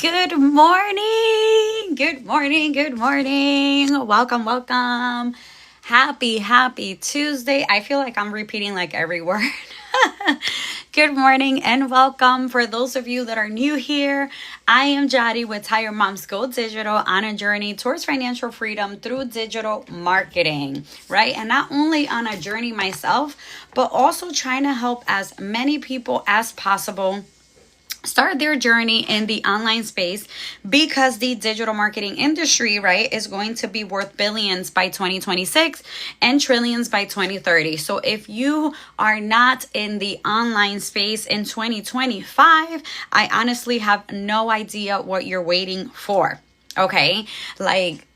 Good morning. Good morning. Good morning. Welcome, welcome. Happy Tuesday. I feel like I'm repeating like every word. Good morning and welcome. For those of you that are new here, I am Jadi with How Your Moms Go Digital on a journey towards financial freedom through digital marketing, right? And not only on a journey myself, but also trying to help as many people as possible start their journey in the online space, because the digital marketing industry, right, is going to be worth billions by 2026 and trillions by 2030. So if you are not in the online space in 2025, I honestly have no idea what you're waiting for. Okay, like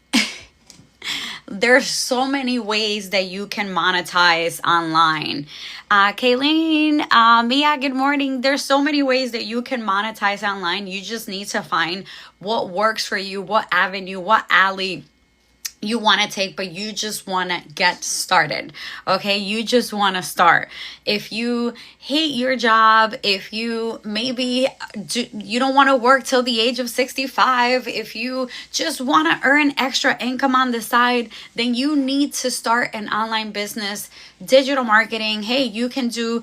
there's so many ways that you can monetize online. Kayleen, Mia, good morning. There's so many ways that you can monetize online. You just need to find what works for you, what avenue, what alley you want to take, but you just want to get started. Okay, you just want to start. If you hate your job, if you you don't want to work till the age of 65, if you just want to earn extra income on the side, then you need to start an online business, digital marketing. Hey, you can do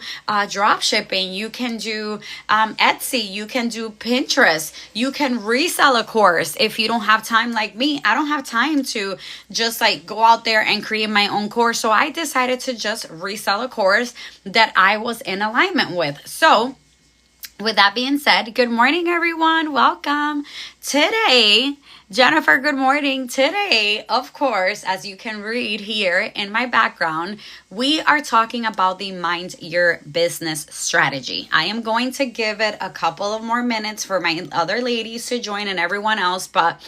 drop shipping, you can do Etsy, you can do Pinterest, you can resell a course. If you don't have time like me, I don't have time to just like go out there and create my own course. So I decided to just resell a course that I was in alignment with. So with that being said, good morning, everyone. Welcome. Today, Jennifer, good morning. Today, of course, as you can read here in my background, we are talking about the Mind Your Business strategy. I am going to give it a couple of more minutes for my other ladies to join and everyone else, but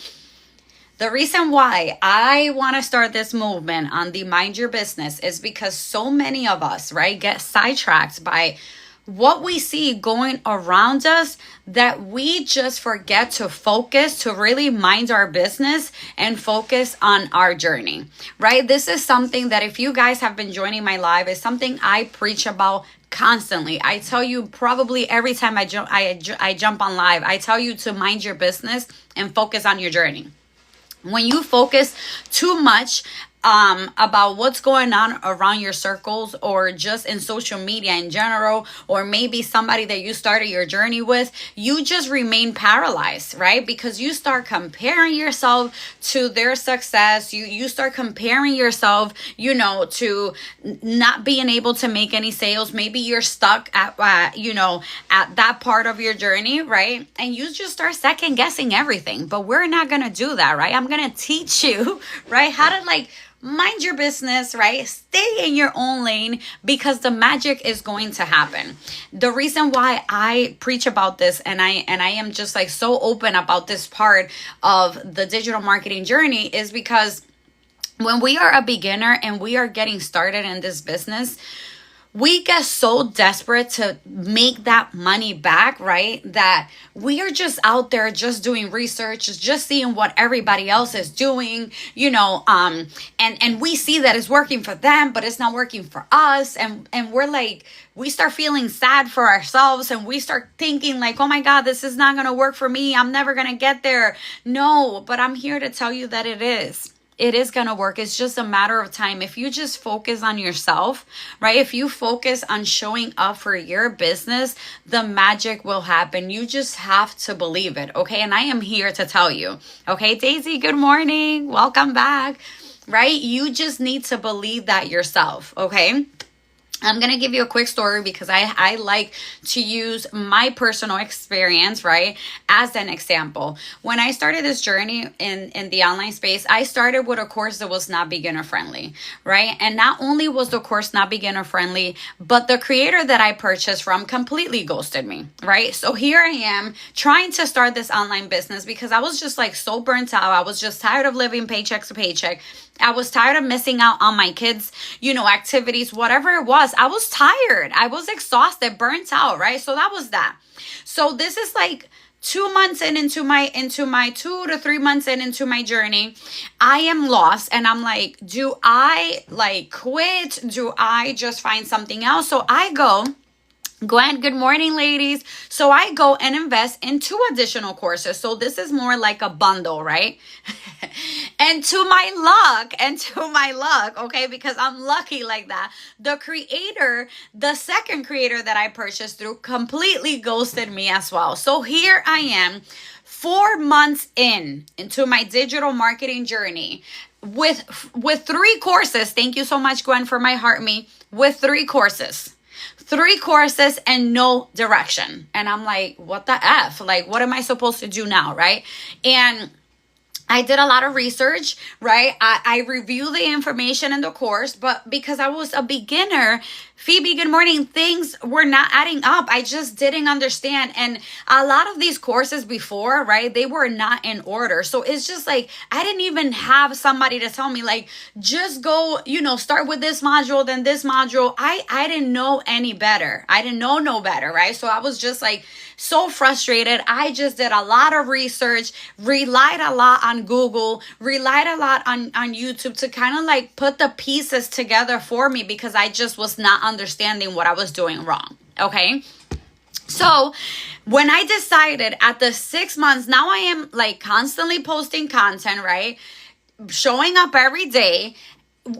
the reason why I want to start this movement on the Mind Your Business is because so many of us, right, get sidetracked by what we see going around us that we just forget to focus, to really mind our business and focus on our journey, right? This is something that if you guys have been joining my live, is something I preach about constantly. I tell you probably every time I jump on live, I tell you to mind your business and focus on your journey. When you focus too much about what's going on around your circles or just in social media in general, or maybe somebody that you started your journey with, you just remain paralyzed, right? Because you start comparing yourself to their success. You start comparing yourself, to not being able to make any sales. Maybe you're stuck at that part of your journey, right? And you just start second guessing everything. But we're not going to do that, right? I'm going to teach you, right, how to mind your business, right? Stay in your own lane, because the magic is going to happen. The reason why I preach about this and I am just so open about this part of the digital marketing journey is because when we are a beginner and we are getting started in this business, we get so desperate to make that money back, right? That we are just out there just doing research, just seeing what everybody else is doing, and we see that it's working for them, but it's not working for us. And we're we start feeling sad for ourselves, and we start thinking oh my God, this is not going to work for me. I'm never going to get there. No, but I'm here to tell you that it is. It is going to work. It's just a matter of time. If you just focus on yourself, right? If you focus on showing up for your business, the magic will happen. You just have to believe it. Okay. And I am here to tell you. Okay. Daisy, good morning. Welcome back. Right? You just need to believe that yourself. Okay. I'm going to give you a quick story because I like to use my personal experience, right, as an example. When I started this journey in the online space, I started with a course that was not beginner friendly, right? And not only was the course not beginner friendly, but the creator that I purchased from completely ghosted me, right? So here I am trying to start this online business because I was just so burnt out. I was just tired of living paycheck to paycheck. I was tired of missing out on my kids, activities, whatever it was. I was tired. I was exhausted, burnt out, right? So that was that. So this is 2 months into my 2 to 3 months into my journey. I am lost, and I'm do I quit? Do I just find something else? So I go Gwen, good morning, ladies. So I go and invest in two additional courses. So this is more like a bundle, right? and to my luck, okay, because I'm lucky like that. The second creator that I purchased through completely ghosted me as well. So here I am, 4 months into my digital marketing journey with three courses. Thank you so much, Gwen, for my heart me. With three courses and no direction. And I'm like, what the F? Like, what am I supposed to do now? Right. And I did a lot of research, right? I reviewed the information in the course, but because I was a beginner, Phoebe, good morning, things were not adding up. I just didn't understand. And a lot of these courses before, right, they were not in order. So it's just like, I didn't even have somebody to tell me, like, just go, start with this module, then this module. I didn't know any better. I didn't know no better, right? So I was just like, so frustrated. I just did a lot of research, relied a lot on Google, relied a lot on YouTube to kind of like put the pieces together for me, because I just was not understanding what I was doing wrong. Okay. So when I decided at the 6 months, now I am like constantly posting content, right? Showing up every day,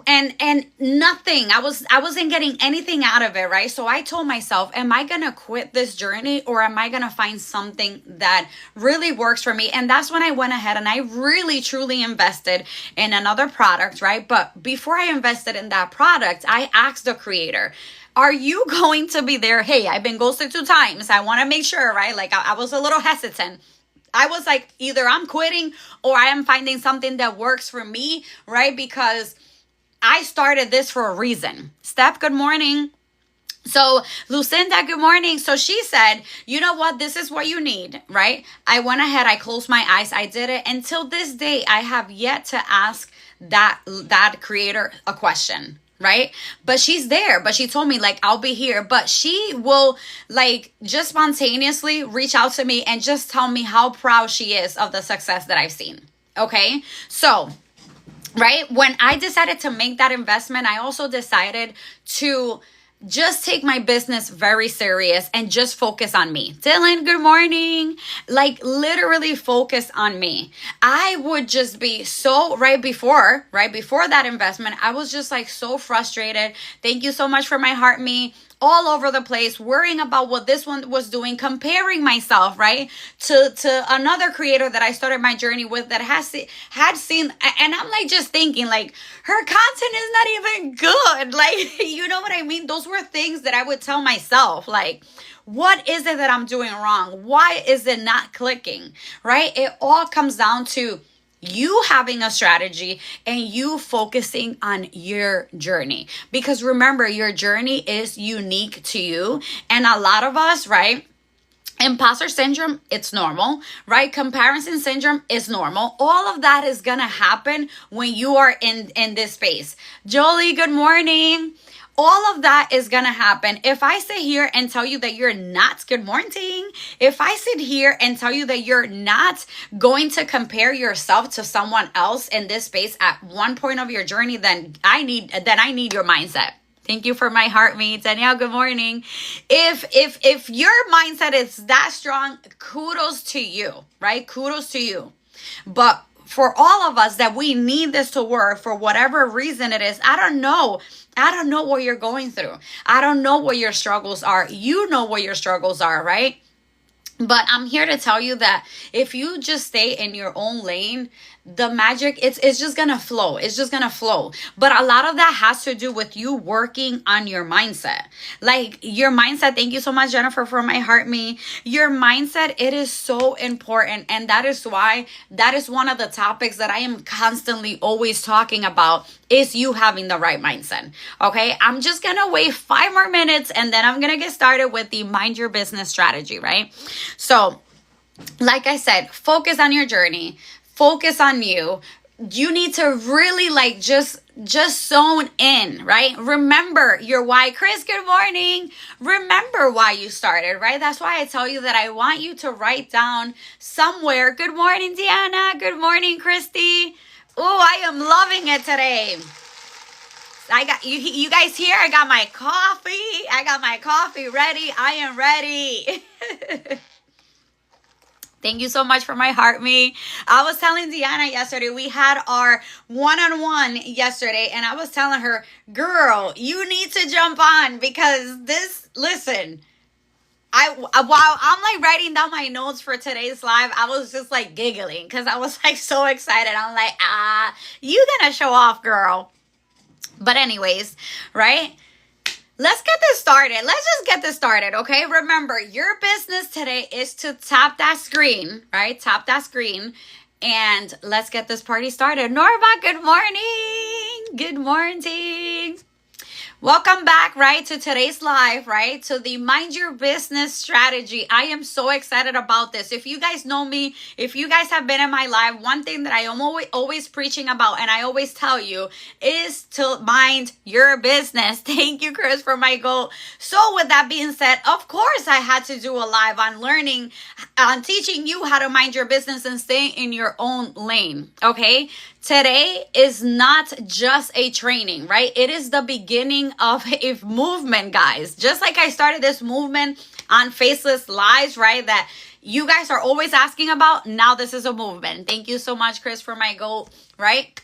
and nothing, I wasn't getting anything out of it, right? So I told myself, am I gonna quit this journey, or am I gonna find something that really works for me? And that's when I went ahead and I really truly invested in another product, right? But before I invested in that product, I asked the creator, are you going to be there? Hey, I've been ghosted 2 times, I want to make sure, right? Like I was a little hesitant. I was like, either I'm quitting or I am finding something that works for me, right? Because I started this for a reason. Steph, good morning. So Lucinda, good morning. So she said, you know what? This is what you need, right? I went ahead. I closed my eyes. I did it. Until this day, I have yet to ask that creator a question, right? But she's there. But she told me, like, I'll be here. But she will, like, just spontaneously reach out to me and just tell me how proud she is of the success that I've seen. Okay? So right? When I decided to make that investment, I also decided to just take my business very serious and just focus on me. Dylan, good morning. Like literally focus on me. I would just be so right before that investment, I was just like so frustrated. Thank you so much for my heart me. All over the place, worrying about what this one was doing, comparing myself, right, to another creator that I started my journey with that had seen, and I'm like just thinking like her content is not even good, like, you know what I mean? Those were things that I would tell myself, like, what is it that I'm doing wrong? Why is it not clicking, right? It all comes down to you having a strategy and you focusing on your journey, because remember, your journey is unique to you. And a lot of us, right, imposter syndrome, it's normal, right? Comparison syndrome is normal. All of that is gonna happen when you are in this space. Jolie, good morning. All of that is going to happen. If I sit here and tell you that you're not, good morning. If I sit here and tell you that you're not going to compare yourself to someone else in this space at one point of your journey, then I need your mindset. Thank you for my heart, me. Danielle, good morning. If your mindset is that strong, kudos to you, right? Kudos to you. But for all of us that we need this to work for whatever reason it is, I don't know what you're going through. I don't know what your struggles are. You know what your struggles are, right? But I'm here to tell you that if you just stay in your own lane, the magic, it's just gonna flow. It's just gonna flow. But a lot of that has to do with you working on your mindset. Like your mindset, thank you so much, Jennifer, for my heart me. Your mindset, it is so important. And that is why that is one of the topics that I am constantly always talking about, is you having the right mindset. Okay, I'm just gonna wait 5 more minutes and then I'm gonna get started with the mind your business strategy, right? So like I said, focus on your journey. Focus on you. You need to really like just zone in, right? Remember your why. Chris, good morning. Remember why you started, right? That's why I tell you that I want you to write down somewhere. Good morning, Deanna. Good morning, Christy. Oh, I am loving it today. I got you guys here. I got my coffee. I got my coffee ready. I am ready. Thank you so much for my heart, me. I was telling Deanna yesterday, we had our one-on-one yesterday, and I was telling her, girl, you need to jump on because listen, while I'm like writing down my notes for today's live, I was just like giggling because I was like so excited. I'm like, you gonna show off, girl. But anyways, right? Let's get this started. Let's just get this started, okay? Remember, your business today is to tap that screen, right? Tap that screen. And let's get this party started. Norma, good morning. Good morning. Welcome back, right, to today's live, right, to the Mind Your Business strategy. I am so excited about this. If you guys know me, if you guys have been in my live, one thing that I am always preaching about, and I always tell you, is to mind your business. Thank you, Chris, for my goal. So with that being said, of course, I had to do a live on learning, on teaching you how to mind your business and stay in your own lane, okay? Today is not just a training, right? It is the beginning of a movement, guys. Just like I started this movement on Faceless Lives, right? That you guys are always asking about. Now this is a movement. Thank you so much, Chris, for my goal, right?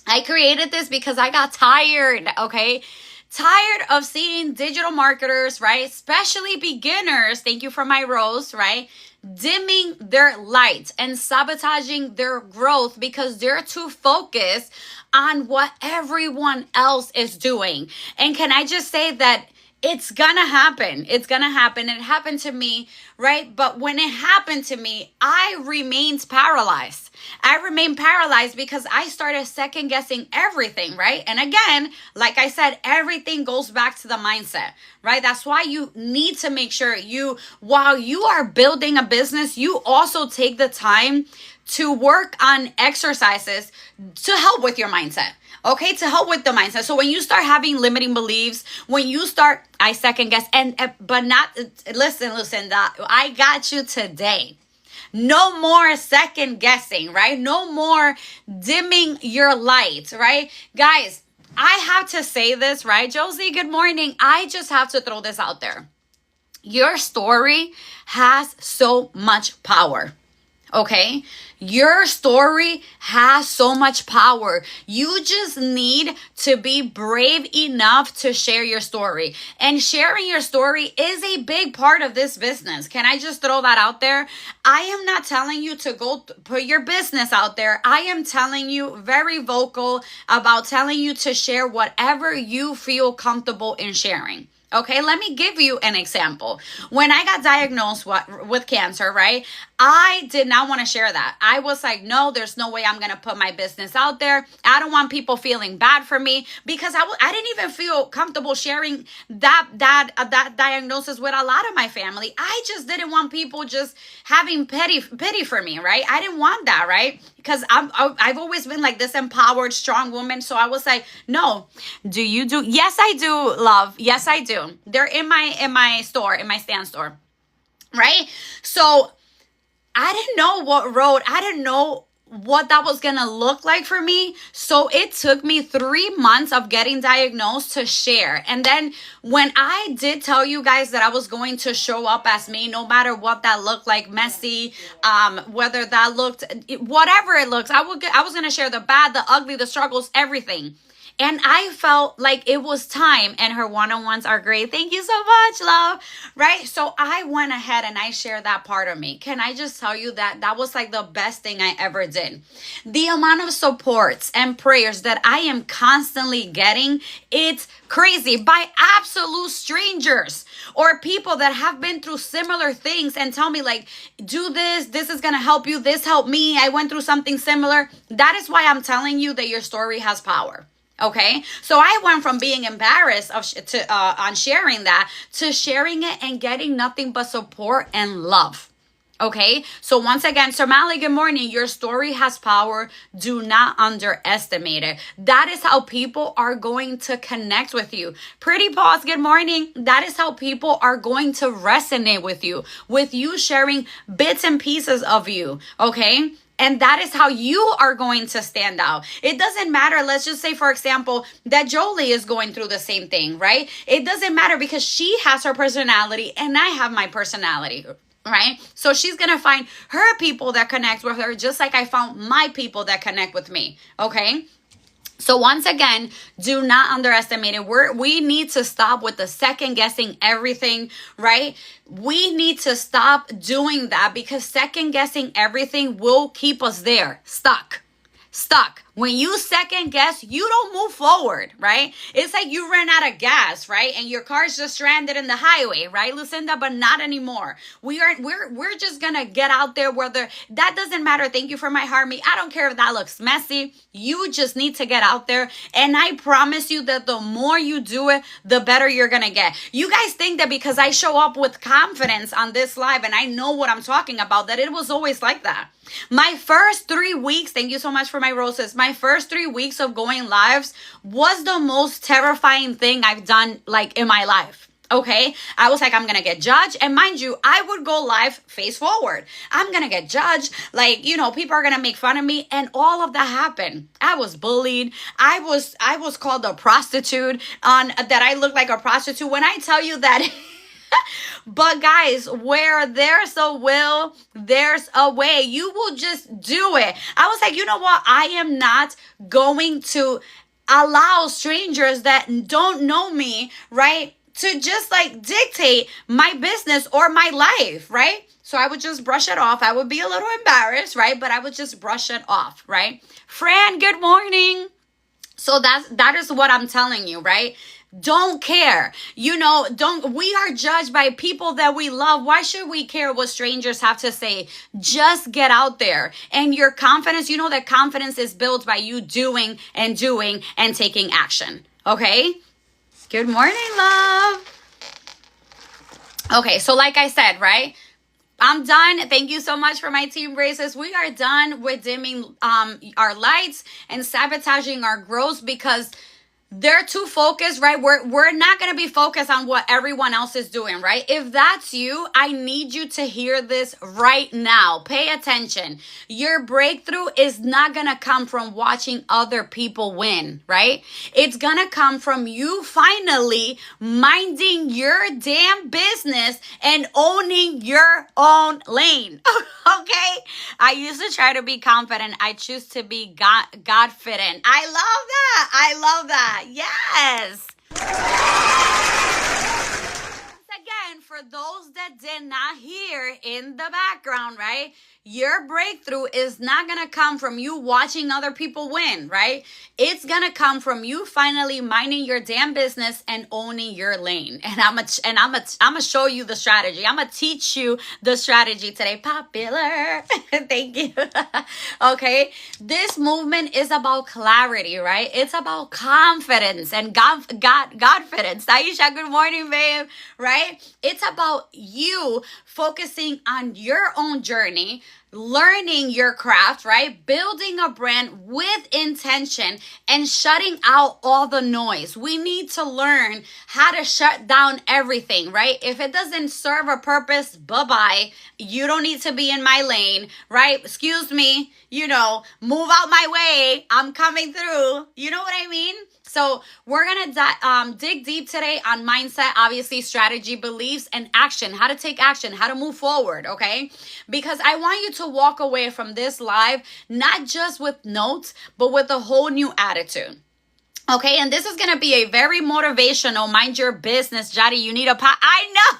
I created this because I got tired, okay? Tired of seeing digital marketers, right? Especially beginners. Thank you for my rose, right? Dimming their light and sabotaging their growth because they're too focused on what everyone else is doing. And can I just say that it's gonna happen. It's gonna happen. It happened to me, right? But when it happened to me, I remained paralyzed. I remained paralyzed because I started second guessing everything, right? And again, like I said, everything goes back to the mindset, right? That's why you need to make sure while you are building a business, you also take the time to work on exercises to help with your mindset. Okay, to help with the mindset. So when you start having limiting beliefs, when you start, I second guess, but not, listen, I got you today. No more second guessing, right? No more dimming your light, right? Guys, I have to say this, right? Josie, good morning. I just have to throw this out there. Your story has so much power. Okay, your story has so much power. You just need to be brave enough to share your story. And sharing your story is a big part of this business. Can I just throw that out there? I am not telling you to go put your business out there. I am telling you very vocal about telling you to share whatever you feel comfortable in sharing. Okay, let me give you an example. When I got diagnosed with cancer, right? I did not want to share that. I was like, no, there's no way I'm going to put my business out there. I don't want people feeling bad for me because I didn't even feel comfortable sharing that diagnosis with a lot of my family. I just didn't want people just having pity for me, right? I didn't want that, right? Because I've always been like this empowered, strong woman. So I was like, no. Do you do? Yes, I do, love. Yes, I do. They're in my store, in my stand store, right? So I didn't know what road, I didn't know what that was going to look like for me. So it took me 3 months of getting diagnosed to share. And then when I did tell you guys that I was going to show up as me, no matter what that looked like, messy, whether that looked, whatever it looks, I was going to share the bad, the ugly, the struggles, everything. And I felt like it was time, and her one-on-ones are great. Thank you so much, love. Right? So I went ahead and I shared that part of me. Can I just tell you that was like the best thing I ever did? The amount of supports and prayers that I am constantly getting, it's crazy, by absolute strangers or people that have been through similar things and tell me like, do this is going to help you. This helped me. I went through something similar. That is why I'm telling you that your story has power. Okay, so I went from being embarrassed on sharing that to sharing it and getting nothing but support and love. Okay, so once again, Somali, good morning. Your story has power. Do not underestimate it. That is how people are going to connect with you. Pretty Paws, good morning. That is how people are going to resonate with you sharing bits and pieces of you. Okay. And that is how you are going to stand out. It doesn't matter. Let's just say, for example, that Jolie is going through the same thing, right? It doesn't matter because she has her personality and I have my personality. Right? So she's going to find her people that connect with her, just like I found my people that connect with me. Okay? So once again, do not underestimate it. We need to stop with the second guessing everything, right? We need to stop doing that because second guessing everything will keep us there, stuck. When you second guess, you don't move forward, right? It's like you ran out of gas, right? And your car's just stranded in the highway, right, Lucinda? But not anymore. We're just gonna get out there, whether that doesn't matter. Thank you for my heart, me. I don't care if that looks messy. You just need to get out there. And I promise you that the more you do it, the better you're gonna get. You guys think that because I show up with confidence on this live and I know what I'm talking about, that it was always like that. My first 3 weeks, thank you so much for my roses. My first 3 weeks of going lives was the most terrifying thing I've done like in my life. Okay. I was like, I'm going to get judged. And mind you, I would go live face forward. I'm going to get judged. Like, you know, people are going to make fun of me. And all of that happened. I was bullied. I was called a prostitute that I looked like a prostitute. When I tell you that but guys, where there's a will, there's a way. You will just do it. I was like, you know what? I am not going to allow strangers that don't know me, right, to just like dictate my business or my life, right? So I would just brush it off. I would be a little embarrassed, right? But I would just brush it off, right? Fran, good morning. So that is what I'm telling you, right? Don't care. You know, we are judged by people that we love. Why should we care what strangers have to say? Just get out there. And your confidence, you know that confidence is built by you doing and taking action. Okay? Good morning, love. Okay, so like I said, right? I'm done. Thank you so much for my team braces. We are done with dimming our lights and sabotaging our growth because they're too focused, right? We're not going to be focused on what everyone else is doing, right? If that's you, I need you to hear this right now. Pay attention. Your breakthrough is not going to come from watching other people win, right? It's going to come from you finally minding your damn business and owning your own lane. Okay? I used to try to be confident. I choose to be God-fident. I love that. I love that. Yes. Again, for those that did not hear in the background, right? Your breakthrough is not going to come from you watching other people win, right? It's going to come from you finally minding your damn business and owning your lane. And I'm gonna show you the strategy. I'm going to teach you the strategy today. Popular. Thank you. Okay. This movement is about clarity, right? It's about confidence and Godfidence. Aisha, good morning, babe. Right? It's about you focusing on your own journey, learning your craft, right? Building a brand with intention and shutting out all the noise. We need to learn how to shut down everything, right? If it doesn't serve a purpose, bye-bye. You don't need to be in my lane, right? Excuse me, you know, move out my way. I'm coming through. You know what I mean? So we're going to dig deep today on mindset, obviously strategy, beliefs, and action. How to take action, how to move forward, okay? Because I want you to walk away from this live, not just with notes, but with a whole new attitude. Okay, and this is going to be a very motivational, mind your business, Jody, you need I know.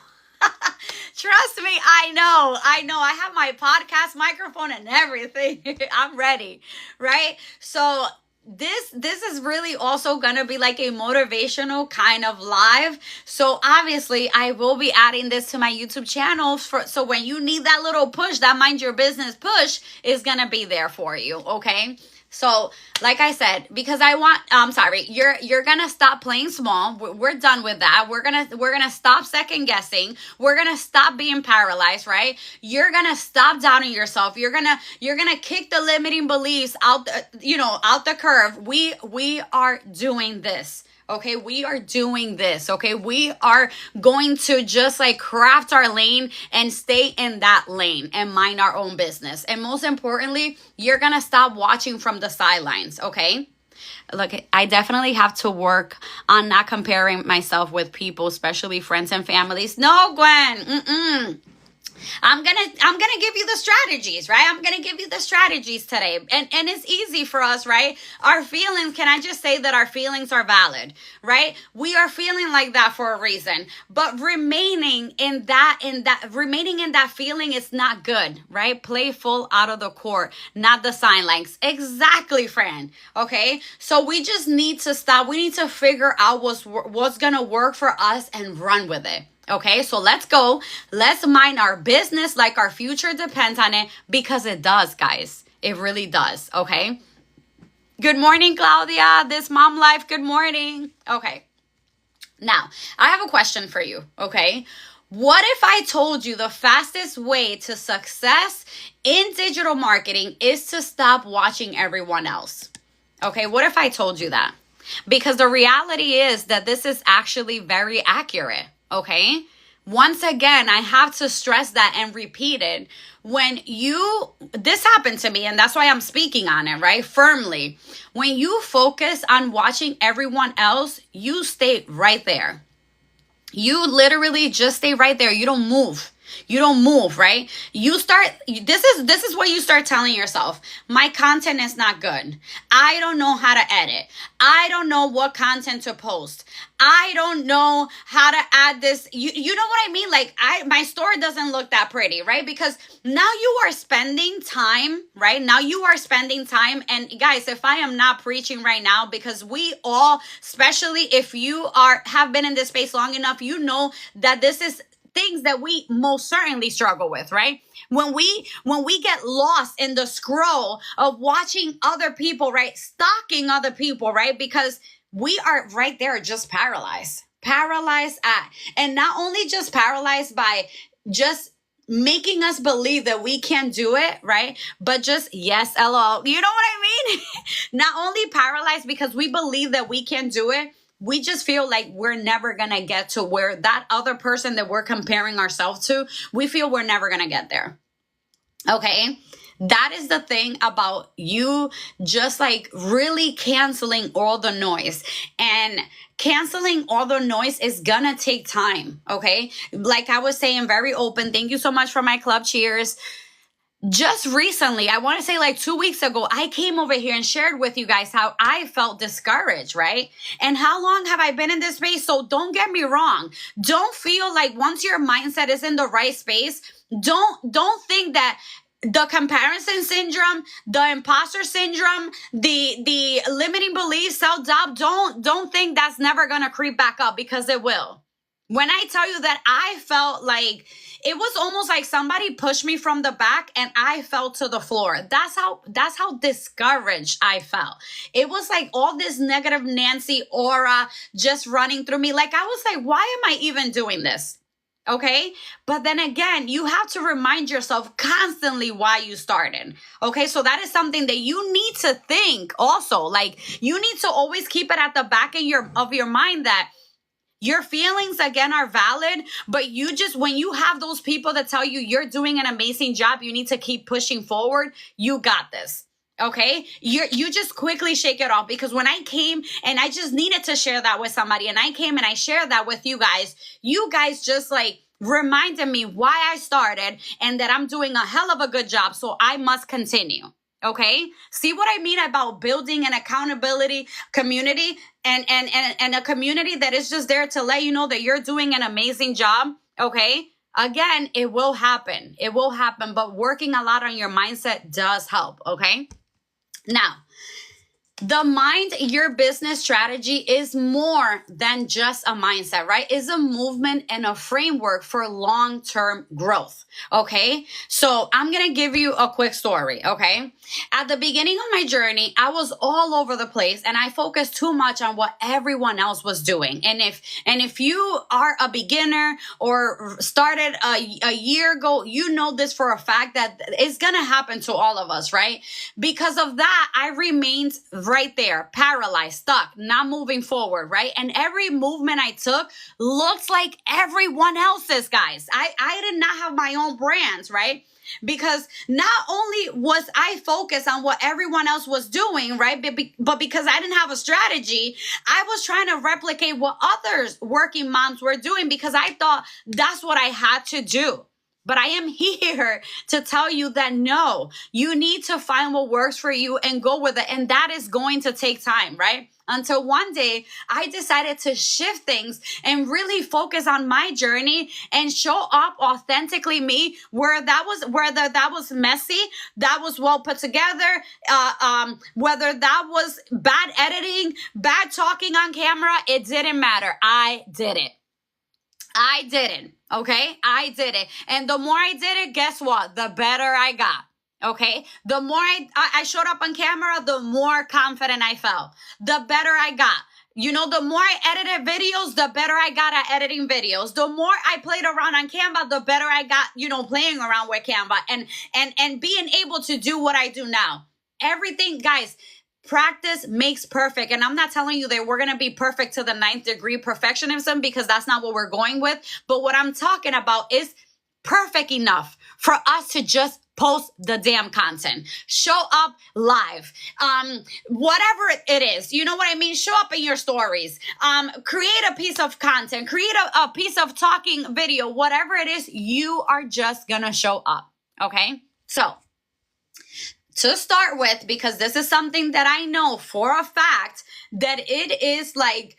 Trust me, I know. I have my podcast microphone and everything. I'm ready, right? So this is really also gonna be like a motivational kind of live. So obviously I will be adding this to my YouTube channel so when you need that little push, that mind your business push is gonna be there for you. Okay. So like I said, because you're gonna stop playing small. We're done with that. We're gonna stop second guessing. We're gonna stop being paralyzed, right? You're gonna stop doubting yourself. You're gonna kick the limiting beliefs out the curve. We are doing this. Okay, we are doing this. Okay, we are going to just like craft our lane and stay in that lane and mind our own business. And most importantly, you're gonna stop watching from the sidelines. Okay, look, I definitely have to work on not comparing myself with people, especially friends and families. No, Gwen. I'm gonna give you the strategies, right? I'm gonna give you the strategies today. And it's easy for us, right? Our feelings, can I just say that our feelings are valid, right? We are feeling like that for a reason. But remaining in that feeling is not good, right? Play full out of the court, not the sidelines. Exactly, friend. Okay? So we just need to stop. We need to figure out what's gonna work for us and run with it. Okay, so let's go. Let's mind our business like our future depends on it, because it does, guys. It really does. Okay. Good morning, Claudia. This mom life. Good morning. Okay. Now, I have a question for you. Okay. What if I told you the fastest way to success in digital marketing is to stop watching everyone else? Okay. What if I told you that? Because the reality is that this is actually very accurate. Okay. Once again, I have to stress that and repeat it. This happened to me, and that's why I'm speaking on it, right? Firmly. When you focus on watching everyone else, you stay right there. You literally just stay right there. You don't move. You don't move, right? This is what you start telling yourself. My content is not good. I don't know how to edit. I don't know what content to post. I don't know how to add this. You know what I mean? Like my store doesn't look that pretty, right? Because now you are spending time, right? Now you are spending time. And guys, if I am not preaching right now, because we all, especially if you have been in this space long enough, you know that this is things that we most certainly struggle with, right? When we get lost in the scroll of watching other people, right? Stalking other people, right? Because we are right there just paralyzed. And not only just paralyzed by just making us believe that we can't do it, right? But just, yes, LOL. You know what I mean? Not only paralyzed because we believe that we can't do it, we just feel like we're never going to get to where that other person that we're comparing ourselves to, we feel we're never going to get there. Okay? That is the thing about you just like really canceling all the noise. And canceling all the noise is gonna take time. Okay? Like I was saying, very open. Thank you so much for my club cheers. Just recently, I want to say like 2 weeks ago, I came over here and shared with you guys how I felt discouraged, right? And how long have I been in this space? So don't get me wrong. Don't feel like once your mindset is in the right space, don't think that the comparison syndrome, the imposter syndrome, the limiting beliefs, self-doubt, don't think that's never going to creep back up, because it will. When I tell you that I felt like it was almost like somebody pushed me from the back and I fell to the floor. That's how discouraged I felt. It was like all this negative Nancy aura just running through me. Like I was like, why am I even doing this? Okay. But then again, you have to remind yourself constantly why you started. Okay. So that is something that you need to think also. Like you need to always keep it at the back of your mind that your feelings, again, are valid, but when you have those people that tell you you're doing an amazing job, you need to keep pushing forward, you got this, okay? You just quickly shake it off, because when I came and I just needed to share that with somebody, and I came and I shared that with you guys just like reminded me why I started and that I'm doing a hell of a good job, so I must continue. Okay. See what I mean about building an accountability community and a community that is just there to let you know that you're doing an amazing job. Okay. Again, it will happen. It will happen, but working a lot on your mindset does help. Okay. Now, the mind your business strategy is more than just a mindset, right? It's a movement and a framework for long-term growth. Okay. So I'm going to give you a quick story. Okay. At the beginning of my journey, I was all over the place and I focused too much on what everyone else was doing. And if you are a beginner or started a year ago, you know this for a fact that it's going to happen to all of us, right? Because of that, I remained right there, paralyzed, stuck, not moving forward, right? And every movement I took looks like everyone else's, guys. I did not have my own brands, right? Because not only was I focused on what everyone else was doing, right? But because I didn't have a strategy, I was trying to replicate what others working moms were doing because I thought that's what I had to do. But I am here to tell you that no, you need to find what works for you and go with it. And that is going to take time, right? Until one day I decided to shift things and really focus on my journey and show up authentically me, whether that was messy, that was well put together, whether that was bad editing, bad talking on camera, it didn't matter. I did it. I didn't. Okay. I did it. And the more I did it, guess what? The better I got. Okay. The more I showed up on camera, the more confident I felt, the better I got. You know, the more I edited videos, the better I got at editing videos. The more I played around on Canva, the better I got, you know, playing around with Canva and being able to do what I do now. Everything, guys. Practice makes perfect. And I'm not telling you that we're going to be perfect to the 9th degree perfectionism because that's not what we're going with. But what I'm talking about is perfect enough for us to just post the damn content, show up live, whatever it is, you know what I mean? Show up in your stories, create a piece of content, create a piece of talking video, whatever it is, you are just going to show up. Okay. So to start with, because this is something that I know for a fact that it is like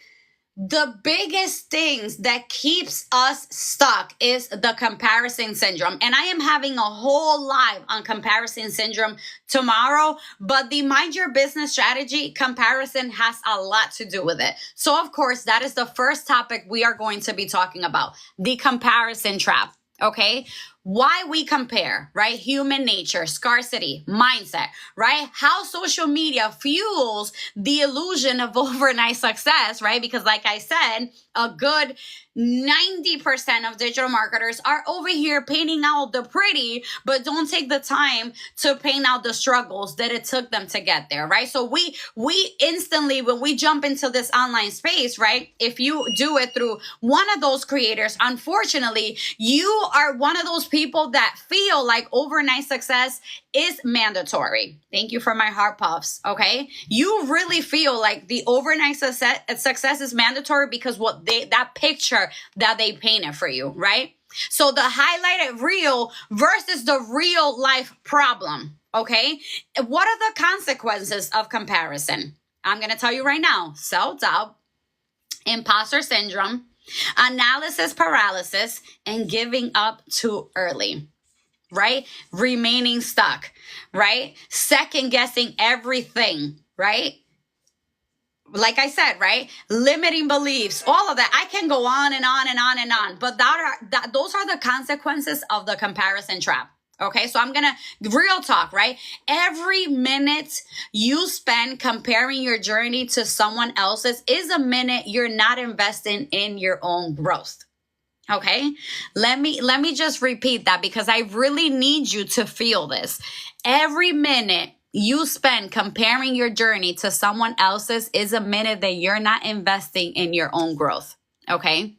the biggest things that keeps us stuck is the comparison syndrome. And I am having a whole live on comparison syndrome tomorrow, but the mind your business strategy comparison has a lot to do with it. So of course, that is the first topic we are going to be talking about, the comparison trap. Okay. Why we compare, right? Human nature, scarcity, mindset, right? How social media fuels the illusion of overnight success, right? Because like I said, a good 90% of digital marketers are over here painting out the pretty, but don't take the time to paint out the struggles that it took them to get there, right? So we instantly, when we jump into this online space, right? If you do it through one of those creators, unfortunately, you are one of those people that feel like overnight success is mandatory. Thank you for my heart puffs. Okay. You really feel like the overnight success is mandatory because that picture that they painted for you, right? So the highlighted reel versus the real life problem. Okay. What are the consequences of comparison? I'm going to tell you right now, self-doubt, imposter syndrome, analysis paralysis, and giving up too early, right? Remaining stuck, right? Second guessing everything, right? Like I said, right? Limiting beliefs, all of that. I can go on and on and on and on, but those are the consequences of the comparison trap. Okay, so I'm going to real talk, right? Every minute you spend comparing your journey to someone else's is a minute you're not investing in your own growth. Okay, let me just repeat that because I really need you to feel this. Every minute you spend comparing your journey to someone else's is a minute that you're not investing in your own growth. Okay,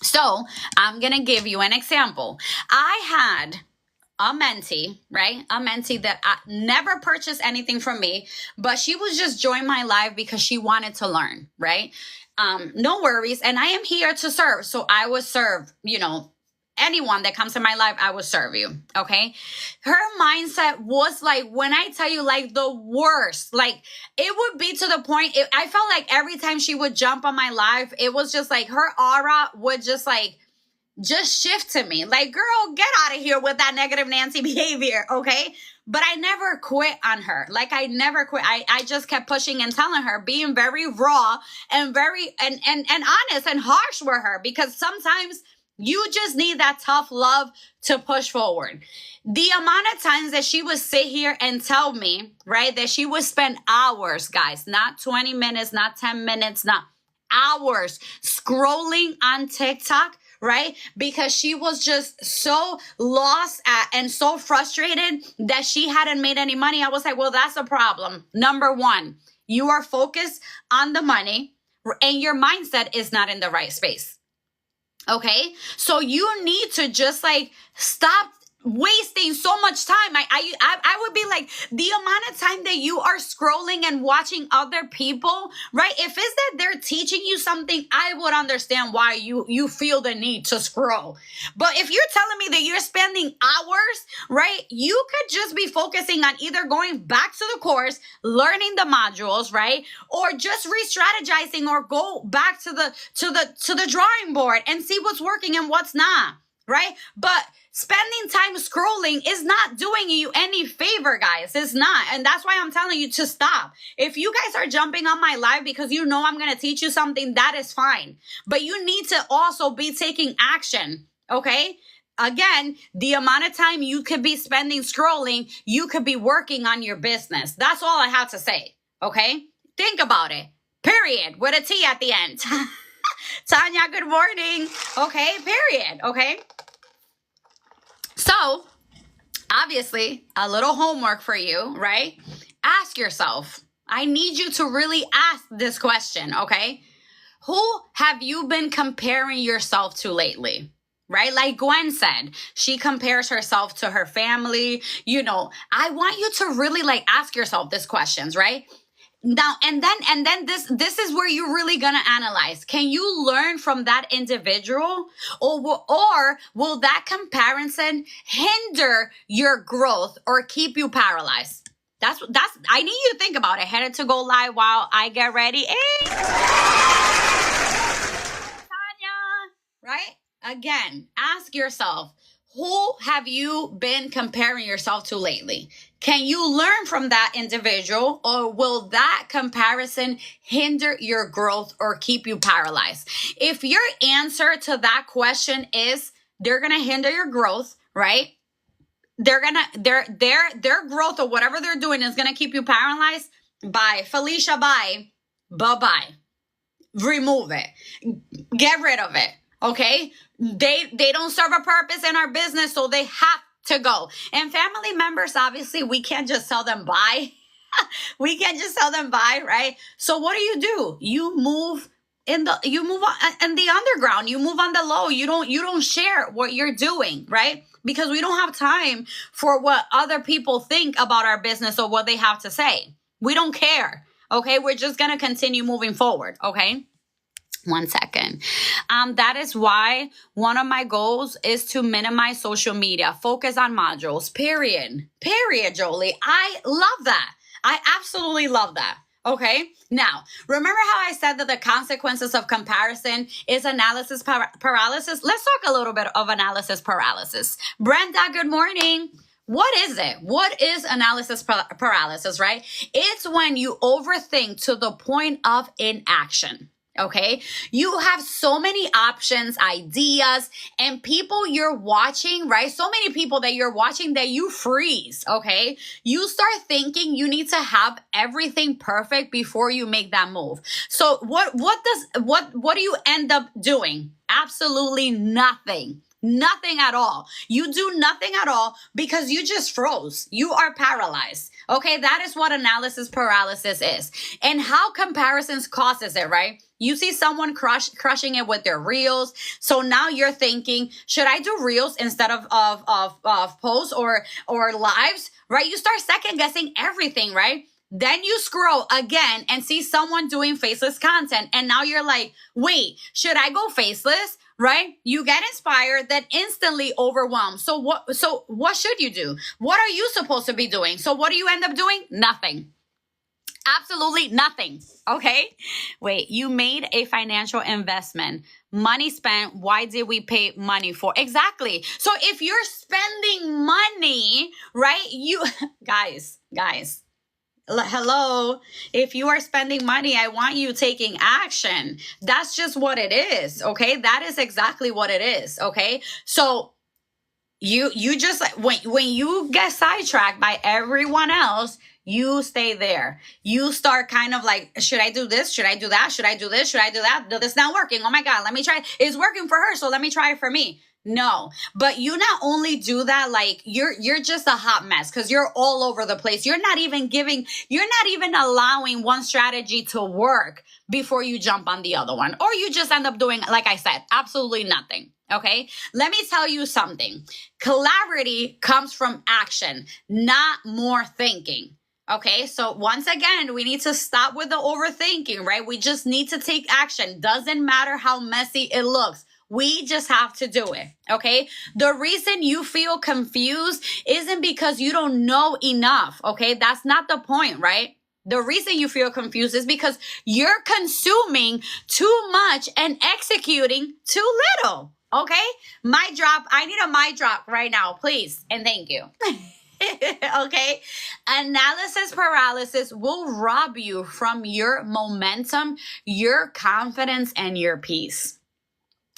so I'm going to give you an example. I had a mentee, right? A mentee that never purchased anything from me, but she was just joining my live because she wanted to learn, right? No worries. And I am here to serve. So I would serve, anyone that comes to my life, I would serve you. Okay. Her mindset was like, when I tell you like the worst, like it would be to the point, I felt like every time she would jump on my live, it was just like her aura would just shift to me. Like, girl, get out of here with that negative Nancy behavior. Okay. But I never quit on her. Like I never quit. I just kept pushing and telling her, being very raw and very, and honest and harsh with her, because sometimes you just need that tough love to push forward. The amount of times that she would sit here and tell me, right, that she would spend hours, guys, not 20 minutes, not 10 minutes, not hours scrolling on TikTok, right? Because she was just so lost and so frustrated that she hadn't made any money. I was like, well, that's a problem. Number one, You are focused on the money and your mindset is not in the right space. Okay? So you need to just like stop wasting so much time. I would be like, the amount of time that you are scrolling and watching other people, right? If it's that they're teaching you something, I would understand why you feel the need to scroll. But if you're telling me that you're spending hours, right? You could just be focusing on either going back to the course, learning the modules, right? Or just re-strategizing or go back to the drawing board and see what's working and what's not, right? But spending time scrolling is not doing you any favor, guys. It's not. And that's why I'm telling you to stop. If you guys are jumping on my live because you know I'm going to teach you something, that is fine. But you need to also be taking action, okay? Again, the amount of time you could be spending scrolling, you could be working on your business. That's all I have to say, okay? Think about it. Period. With a T at the end. Tanya, good morning. Okay, period. Okay. So, obviously, a little homework for you, right? Ask yourself. I need you to really ask this question, okay? Who have you been comparing yourself to lately? Right? Like Gwen said, she compares herself to her family. You know, I want you to really like ask yourself these questions, right? Now, and then this is where you're really going to analyze. Can you learn from that individual or will that comparison hinder your growth or keep you paralyzed? That's I need you to think about it. Headed to go live while I get ready. Hey, Tanya, right? Again, ask yourself, who have you been comparing yourself to lately? Can you learn from that individual or will that comparison hinder your growth or keep you paralyzed? If your answer to that question is they're going to hinder your growth, right? Their growth or whatever they're doing is going to keep you paralyzed. Bye. Felicia, bye. Bye-bye. Remove it. Get rid of it. Okay? They don't serve a purpose in our business, so they have to go. And family members, obviously, we can't just tell them bye. We can't just tell them bye, right? So what do? You move in the underground. You move on the low. You don't share what you're doing, right? Because we don't have time for what other people think about our business or what they have to say. We don't care. Okay? We're just going to continue moving forward, okay? 1 second. That is why one of my goals is to minimize social media, focus on modules, period, Jolie. I love that. I absolutely love that. Okay. Now, remember how I said that the consequences of comparison is analysis paralysis? Let's talk a little bit of analysis paralysis. Brenda, good morning. What is it? What is analysis paralysis, right? It's when you overthink to the point of inaction. Okay. You have so many options, ideas, and people you're watching, right? So many people that you're watching that you freeze. Okay. You start thinking you need to have everything perfect before you make that move. So what do you end up doing? Absolutely nothing. Nothing at all. You do nothing at all because you just froze. You are paralyzed. Okay. That is what analysis paralysis is and how comparisons causes it, right? You see someone crushing it with their reels. So now you're thinking, should I do reels instead of posts or lives, right? You start second guessing everything, right? Then you scroll again and see someone doing faceless content. And now you're like, wait, should I go faceless? Right? You get inspired, then instantly overwhelmed. So what should you do? What are you supposed to be doing? So what do you end up doing? Nothing. Absolutely nothing. Okay. Wait, you made a financial investment. Money spent. Why did we pay money for? Exactly. So if you're spending money, right? You guys, hello. If you are spending money, I want you taking action. That's just what it is. Okay. That is exactly what it is. Okay. So you just, when you get sidetracked by everyone else, you stay there. You start kind of like, should I do this? Should I do that? Should I do this? Should I do that? No, that's not working. Oh my God, let me try. It's working for her, so let me try it for me. No, but you not only do that, like you're just a hot mess because you're all over the place. You're not even allowing one strategy to work before you jump on the other one. Or you just end up doing, like I said, absolutely nothing. Okay. Let me tell you something. Clarity comes from action, not more thinking. Okay, so once again, we need to stop with the overthinking, right? We just need to take action. Doesn't matter how messy it looks. We just have to do it. Okay. The reason you feel confused isn't because you don't know enough. Okay. That's not the point, right? The reason you feel confused is because you're consuming too much and executing too little. Okay. Mic drop. I need a mic drop right now, please. And thank you. Okay. Analysis paralysis will rob you from your momentum, your confidence, and your peace.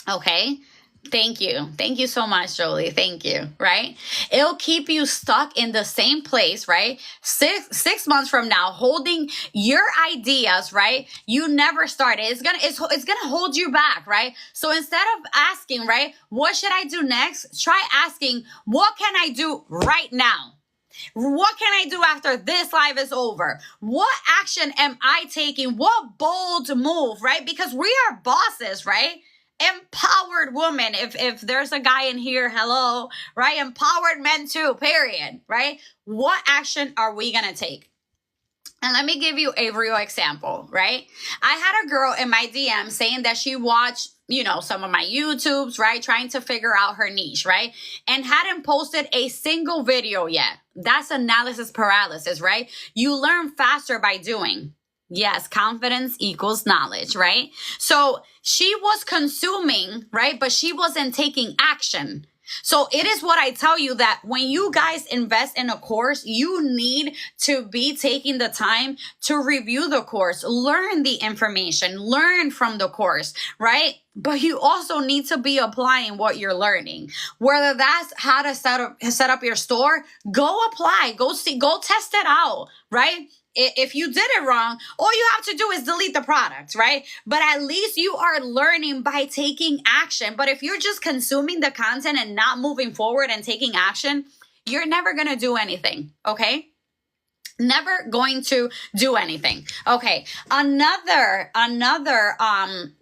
Okay. Thank you. Thank you so much, Jolie. Thank you. Right. It'll keep you stuck in the same place, right? Six months from now, holding your ideas, right? You never started. It's going to hold you back, right? So instead of asking, right, what should I do next? Try asking, what can I do right now? What can I do after this live is over? What action am I taking? What bold move, right? Because we are bosses, right? Empowered woman. If there's a guy in here, hello, right? Empowered men too, period, right? What action are we going to take? And let me give you a real example, right? I had a girl in my DM saying that she watched, some of my YouTubes, right? Trying to figure out her niche, right? And hadn't posted a single video yet. That's analysis paralysis, right? You learn faster by doing. Yes, confidence equals knowledge, right? So she was consuming, right? But she wasn't taking action. So it is what I tell you that when you guys invest in a course, you need to be taking the time to review the course, learn the information, learn from the course, right? But you also need to be applying what you're learning. Whether that's how to set up your store, go apply, go test it out, right? If you did it wrong, all you have to do is delete the product, right? But at least you are learning by taking action. But if you're just consuming the content and not moving forward and taking action, you're never going to do anything, okay? Never going to do anything. Okay. Another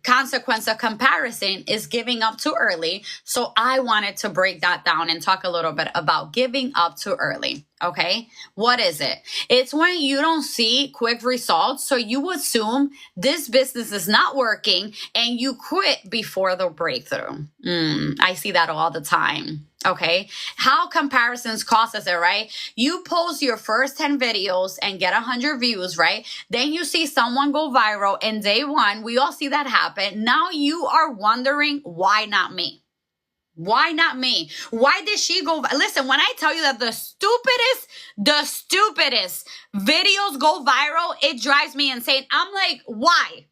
consequence of comparison is giving up too early. So I wanted to break that down and talk a little bit about giving up too early. Okay. What is it? It's when you don't see quick results. So you assume this business is not working and you quit before the breakthrough. I see that all the time. Okay. How comparisons causes it, right? You post your first 10 videos and get 100 views, right? Then you see someone go viral in day one. We all see that happen. Now you are wondering, why not me? Why not me? Why did she go? Listen, when I tell you that the stupidest videos go viral, it drives me insane. I'm like, why?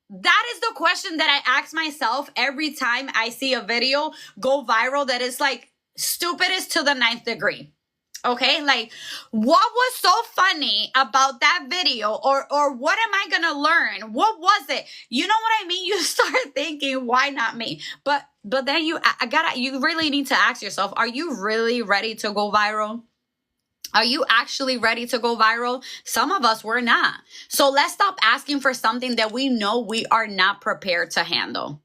That is the question that I ask myself every time I see a video go viral that is like stupidest to the 9th degree. Okay, like what was so funny about that video, or what am I gonna learn? What was it? You know what I mean? You start thinking, why not me? But then you really need to ask yourself, are you really ready to go viral? Are you actually ready to go viral? Some of us were not. So let's stop asking for something that we know we are not prepared to handle.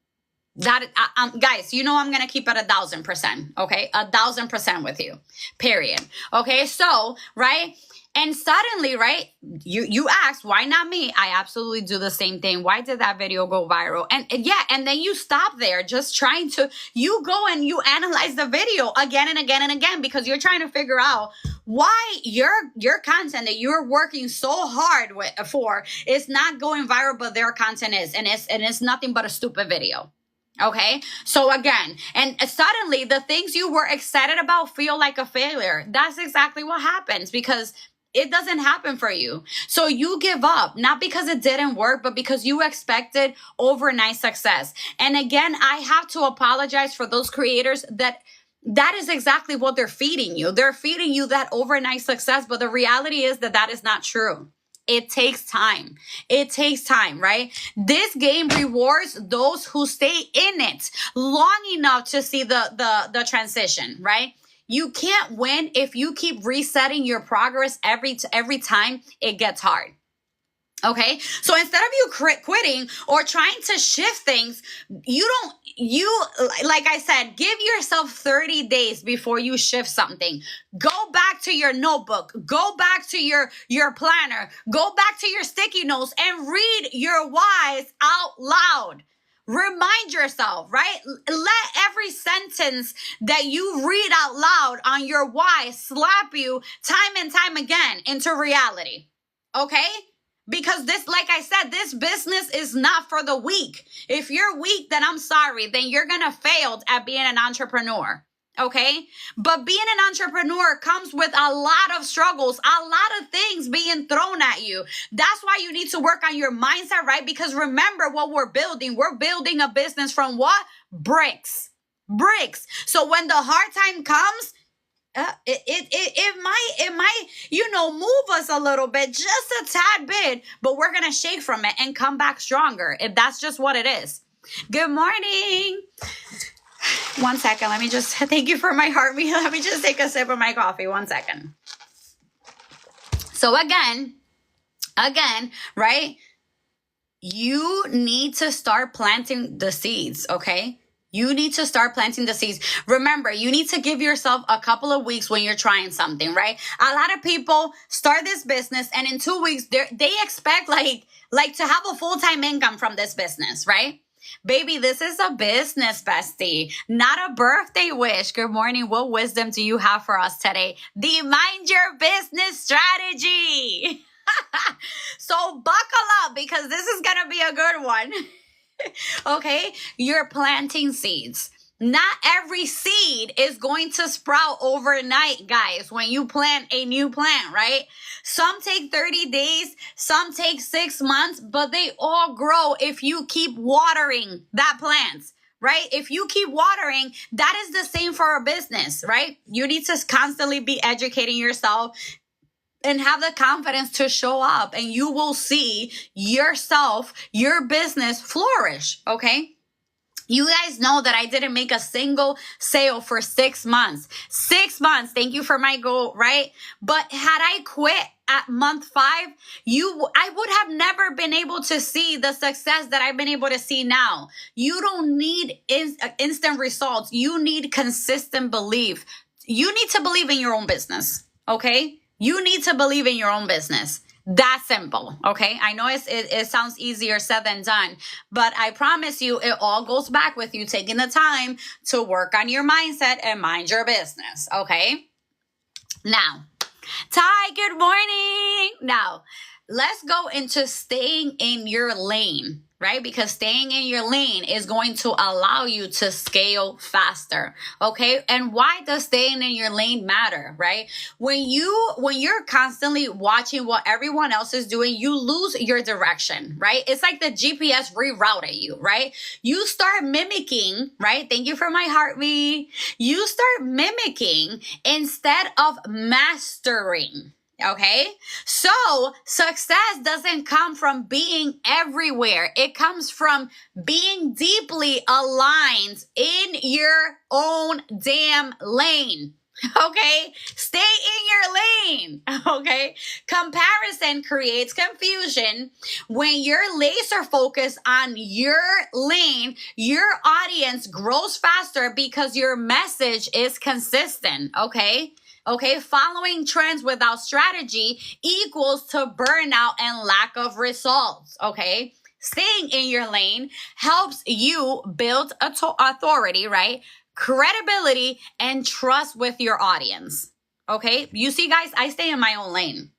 That guys, I'm gonna keep it 1,000%. Okay, 1,000% with you. Period. Okay, so right, and suddenly, right, you ask, why not me? I absolutely do the same thing. Why did that video go viral? And then you stop there, just trying to. You go and you analyze the video again and again and again because you're trying to figure out why your content that you're working so hard for is not going viral, but their content is, and it's nothing but a stupid video. Okay. So again, and suddenly the things you were excited about feel like a failure. That's exactly what happens because it doesn't happen for you. So you give up, not because it didn't work, but because you expected overnight success. And again, I have to apologize for those creators that is exactly what they're feeding you. They're feeding you that overnight success, but the reality is that is not true. It takes time. It takes time, right? This game rewards those who stay in it long enough to see the transition, right? You can't win if you keep resetting your progress every time it gets hard. Okay. So instead of you quitting or trying to shift things, like I said, give yourself 30 days before you shift something. Go back to your notebook, go back to your planner, go back to your sticky notes and read your whys out loud. Remind yourself, right? Let every sentence that you read out loud on your why slap you time and time again into reality. Okay? Because this, like I said, this business is not for the weak. If you're weak, then I'm sorry. Then you're going to fail at being an entrepreneur. Okay. But being an entrepreneur comes with a lot of struggles, a lot of things being thrown at you. That's why you need to work on your mindset, right? Because remember what we're building. We're building a business from what? Bricks. So when the hard time comes, it might, move us a little bit, just a tad bit, but we're going to shake from it and come back stronger. If that's just what it is. Good morning. One second. Let me just thank you for my heartbeat. Let me just take a sip of my coffee. 1 second. So again, right? You need to start planting the seeds. Okay. You need to start planting the seeds. Remember, you need to give yourself a couple of weeks when you're trying something, right? A lot of people start this business and in 2 weeks, they expect like to have a full-time income from this business, right? Baby, this is a business, bestie, not a birthday wish. Good morning. What wisdom do you have for us today? The mind your business strategy. So buckle up because this is going to be a good one. Okay, you're planting seeds. Not every seed is going to sprout overnight, guys, when you plant a new plant, right? Some take 30 days, some take 6 months, but they all grow if you keep watering that plant, right? If you keep watering, that is the same for a business, right? You need to constantly be educating yourself and have the confidence to show up, and you will see yourself, your business flourish, okay? You guys know that I didn't make a single sale for 6 months. 6 months. Thank you for my goal, right? But had I quit at month 5, I would have never been able to see the success that I've been able to see now. You don't need instant results. You need consistent belief. You need to believe in your own business, okay? You need to believe in your own business. That simple, okay? I know it sounds easier said than done, but I promise you it all goes back with you taking the time to work on your mindset and mind your business, okay? Now, Ty, good morning. Now, let's go into staying in your lane, right? Because staying in your lane is going to allow you to scale faster, okay? And why does staying in your lane matter, right? When you're constantly watching what everyone else is doing, you lose your direction, right? It's like the GPS rerouted you, right? You start mimicking, right? Thank you for my heartbeat. You start mimicking instead of mastering. Okay, so success doesn't come from being everywhere. It comes from being deeply aligned in your own damn lane. Okay, stay in your lane. Okay, comparison creates confusion. When you're laser focused on your lane, your audience grows faster because your message is consistent. Okay, following trends without strategy equals to burnout and lack of results, okay? Staying in your lane helps you build authority, right? Credibility and trust with your audience, okay? You see, guys, I stay in my own lane.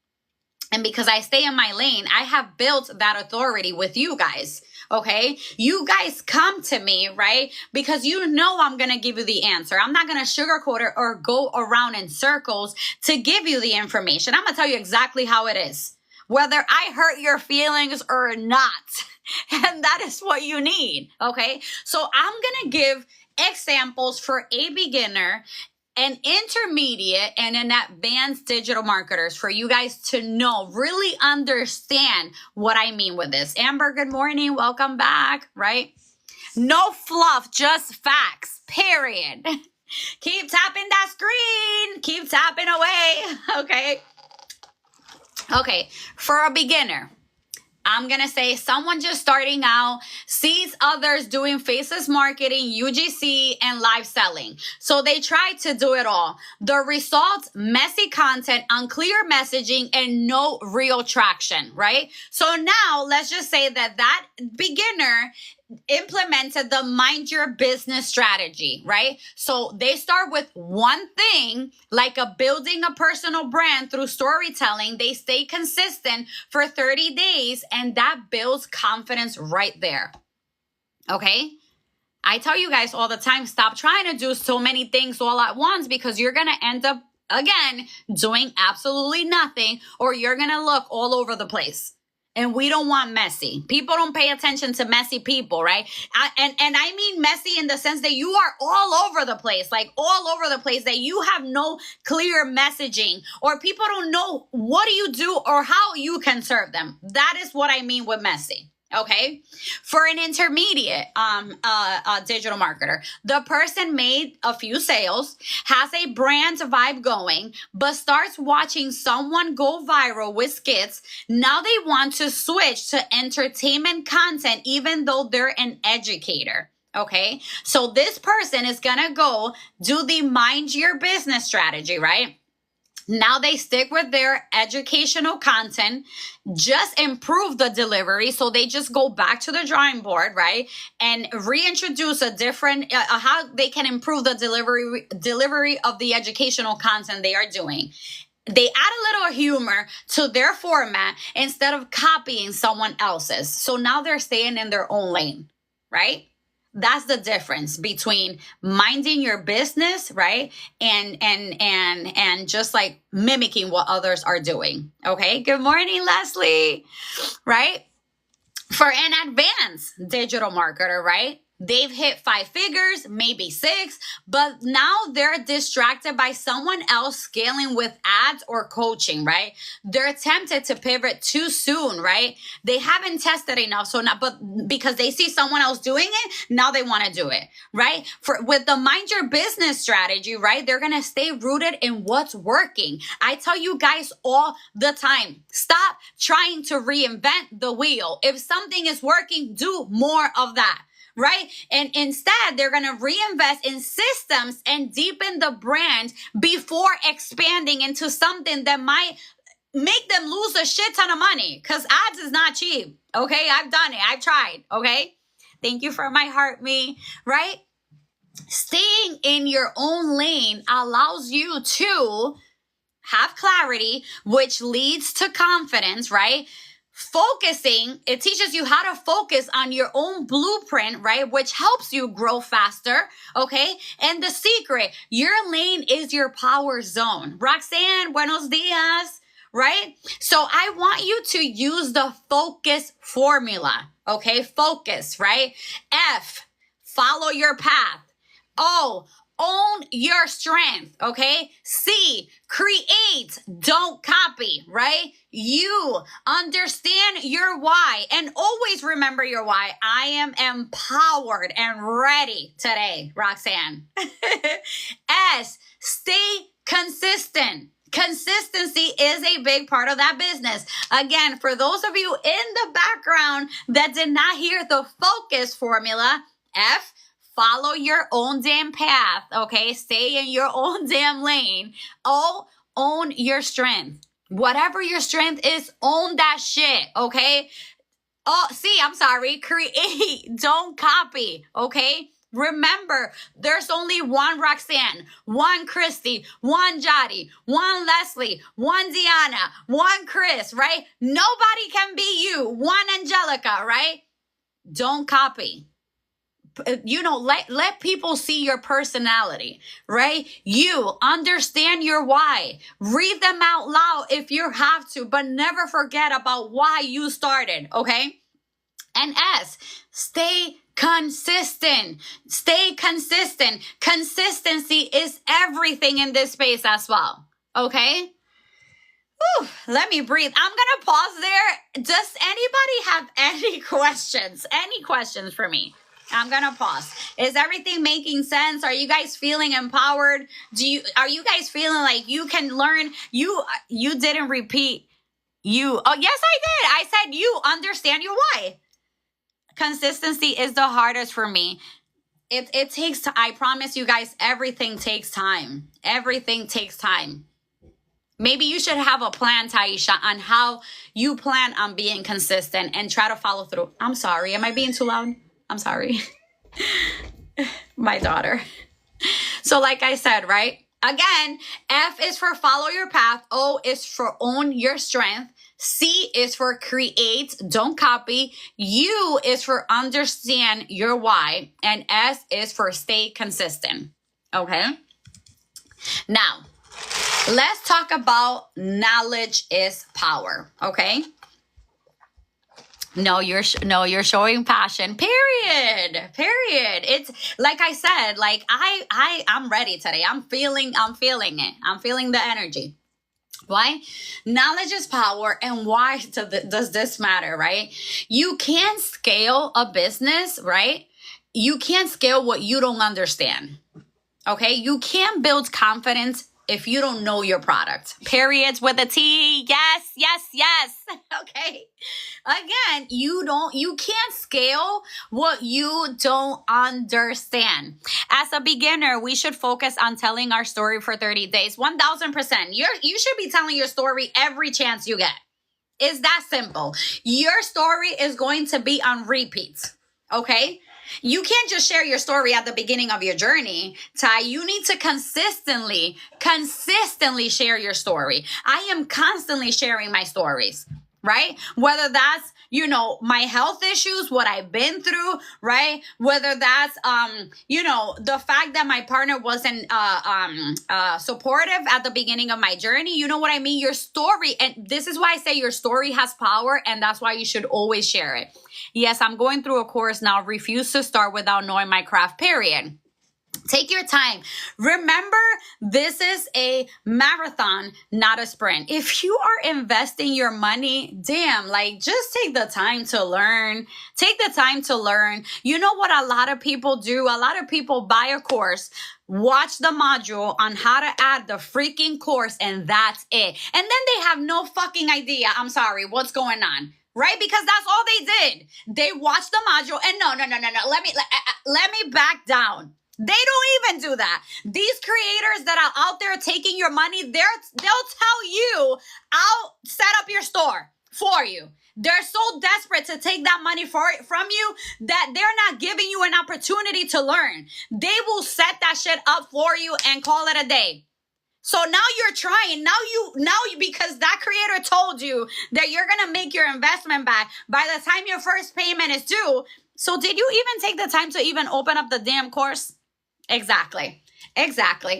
And because I stay in my lane, I have built that authority with you guys. Okay, you guys come to me, right? Because you know I'm going to give you the answer. I'm not going to sugarcoat it or go around in circles to give you the information. I'm going to tell you exactly how it is, whether I hurt your feelings or not. And that is what you need. Okay, so I'm going to give examples for a beginner an intermediate and an advanced digital marketers, for you guys to know, really understand what I mean with this. Amber, good morning. Welcome back, right? No fluff, just facts, period. Keep tapping that screen. Keep tapping away. Okay. For a beginner, I'm going to say someone just starting out sees others doing faceless marketing, UGC, and live selling. So they try to do it all. The results, messy content, unclear messaging, and no real traction, right? So now let's just say that beginner implemented the mind your business strategy, right? So they start with one thing, like building a personal brand through storytelling. They stay consistent for 30 days, and that builds confidence right there. Okay? I tell you guys all the time, stop trying to do so many things all at once, because you're going to end up, again, doing absolutely nothing, or you're going to look all over the place. And we don't want messy. People don't pay attention to messy people, right? And I mean messy in the sense that you are all over the place, that you have no clear messaging, or people don't know what do you do or how you can serve them. That is what I mean with messy. Okay. For an intermediate digital marketer, the person made a few sales, has a brand vibe going, but starts watching someone go viral with skits. Now they want to switch to entertainment content, even though they're an educator. Okay. So this person is going to go do the mind your business strategy, right? Now they stick with their educational content, just improve the delivery. So they just go back to the drawing board, right? And reintroduce a different, how they can improve the delivery of the educational content they are doing. They add a little humor to their format instead of copying someone else's. So now they're staying in their own lane, right? That's the difference between minding your business, right? And just like mimicking what others are doing. Okay. Good morning, Leslie. Right? For an advanced digital marketer, right? They've hit 5 figures, maybe 6, but now they're distracted by someone else scaling with ads or coaching, right? They're tempted to pivot too soon, right? They haven't tested enough, but because they see someone else doing it, now they want to do it, right? With the mind your business strategy, right? They're going to stay rooted in what's working. I tell you guys all the time, stop trying to reinvent the wheel. If something is working, do more of that. Right? And instead, they're going to reinvest in systems and deepen the brand before expanding into something that might make them lose a shit ton of money, because ads is not cheap. Okay. I've done it. I've tried. Okay. Thank you for my heart, me. Right? Staying in your own lane allows you to have clarity, which leads to confidence, right? Focusing, it teaches you how to focus on your own blueprint, right? Which helps you grow faster, okay? And the secret, your lane is your power zone. Roxanne, buenos dias, right? So I want you to use the FOCUS formula, okay? Focus, right? F, follow your path. O, own your strength, okay? C, create, don't copy, right? You understand your why, and always remember your why. I am empowered and ready today, Roxanne. S, stay consistent. Consistency is a big part of that business. Again, for those of you in the background that did not hear the FOCUS formula, F, follow your own damn path, okay? Stay in your own damn lane. O, own your strength. Whatever your strength is, own that shit, okay? Oh, see, I'm sorry. Create, don't copy, okay? Remember, there's only one Roxanne, one Christy, one Jotty, one Leslie, one Deanna, one Chris, right? Nobody can be you. One Angelica, right? Don't copy. Let people see your personality, right? You understand your why. Read them out loud if you have to, but never forget about why you started, okay? And S, stay Consistent. Stay consistent. Consistency is everything in this space as well. Okay? Whew, let me breathe. I'm going to pause there. Does anybody have any questions? Any questions for me? I'm going to pause. Is everything making sense? Are you guys feeling empowered? Are you guys feeling like you can learn? You didn't repeat you. Oh, yes, I did. I said you understand your why. Consistency is the hardest for me. It takes time. I promise you guys, everything takes time. Everything takes time. Maybe you should have a plan, Taisha, on how you plan on being consistent and try to follow through. I'm sorry. Am I being too loud? I'm sorry. My daughter. So like I said, right? Again, F is for follow your path. O is for own your strength. C is for create, don't copy. U is for understand your why. And S is for stay consistent. Okay? Now, let's talk about knowledge is power, okay? No, you're showing passion. Period. It's like I said, like I'm ready today. I'm feeling it. I'm feeling the energy. Why? Knowledge is power. And why does this matter, right? You can't scale a business, right? You can't scale what you don't understand. Okay? You can't build confidence if you don't know your product. Periods with a T. Yes. Okay. Again, you can't scale what you don't understand. As a beginner, we should focus on telling our story for 30 days. 1000%. You should be telling your story every chance you get. It's that simple. Your story is going to be on repeat. Okay? You can't just share your story at the beginning of your journey, Ty. You need to consistently share your story. I am constantly sharing my stories, right? Whether that's, my health issues, what I've been through, right? Whether that's, the fact that my partner wasn't supportive at the beginning of my journey. You know what I mean? Your story, and this is why I say your story has power, and that's why you should always share it. Yes, I'm going through a course now. Refuse to start without knowing my craft, period. Take your time. Remember, this is a marathon, not a sprint. If you are investing your money, just take the time to learn. Take the time to learn. You know what a lot of people do? A lot of people buy a course, watch the module on how to add the freaking course, and that's it. And then they have no fucking idea, I'm sorry, what's going on. Right? Because that's all they did. They watched the module and no. Let me back down. They don't even do that. These creators that are out there taking your money, they'll tell you, I'll set up your store for you. They're so desperate to take that money from you that they're not giving you an opportunity to learn. They will set that shit up for you and call it a day. So now you're trying. Now you because that creator told you that you're going to make your investment back by the time your first payment is due. So did you even take the time to even open up the damn course? Exactly.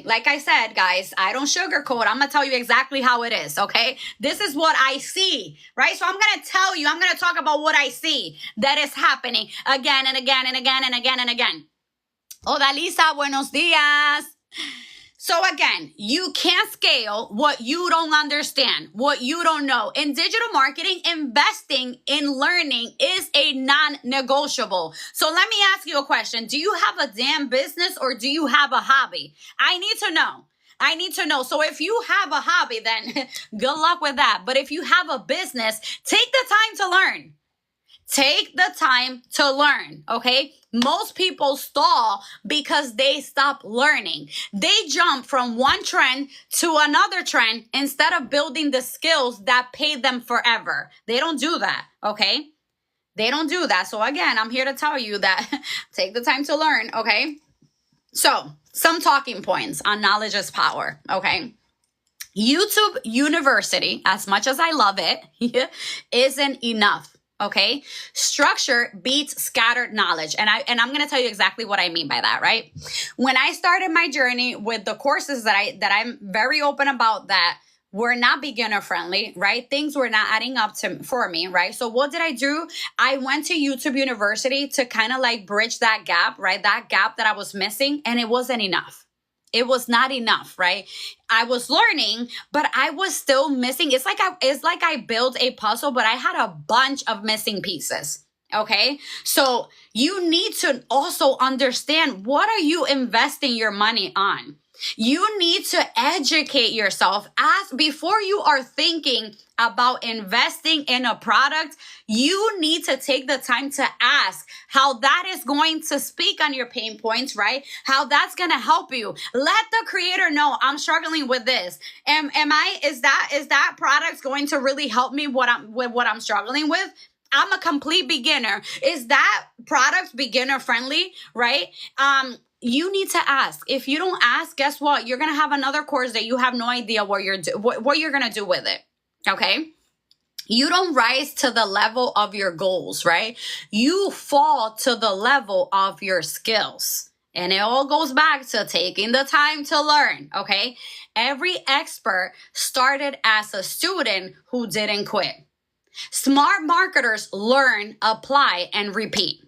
Like I said, guys, I don't sugarcoat. I'm going to tell you exactly how it is, okay? This is what I see, right? So I'm going to tell you, I'm going to talk about what I see that is happening again and again and again and again and again. Hola, Lisa, buenos días. So again, you can't scale what you don't understand, what you don't know. In digital marketing, investing in learning is a non-negotiable. So let me ask you a question. Do you have a damn business or do you have a hobby? I need to know. So if you have a hobby, then good luck with that. But if you have a business, take the time to learn. Take the time to learn, okay? Most people stall because they stop learning. They jump from one trend to another trend instead of building the skills that pay them forever. They don't do that, okay? They don't do that. So again, I'm here to tell you that take the time to learn, okay? So some talking points on knowledge is power, okay? YouTube University, as much as I love it, isn't enough. Okay, structure beats scattered knowledge. And I'm going to tell you exactly what I mean by that, right? When I started my journey with the courses that I'm very open about that were not beginner friendly, right? Things were not adding up for me, right? So what did I do? I went to YouTube University to kind of like bridge that gap, right? That gap that I was missing, and it wasn't enough. It was not enough, right? I was learning, but I was still missing. It's like I built a puzzle, but I had a bunch of missing pieces. Okay. So you need to also understand, what are you investing your money on? You need to educate yourself. Before you are thinking about investing in a product, you need to take the time to ask how that is going to speak on your pain points, right? How that's going to help you. Let the creator know, I'm struggling with this. Is that product going to really help me with what I'm struggling with? I'm a complete beginner. Is that product beginner friendly, right? You need to ask. If you don't ask, guess what? You're going to have another course that you have no idea what you're going to do with it. Okay? You don't rise to the level of your goals, right? You fall to the level of your skills. And it all goes back to taking the time to learn, okay? Every expert started as a student who didn't quit. Smart marketers learn, apply, and repeat,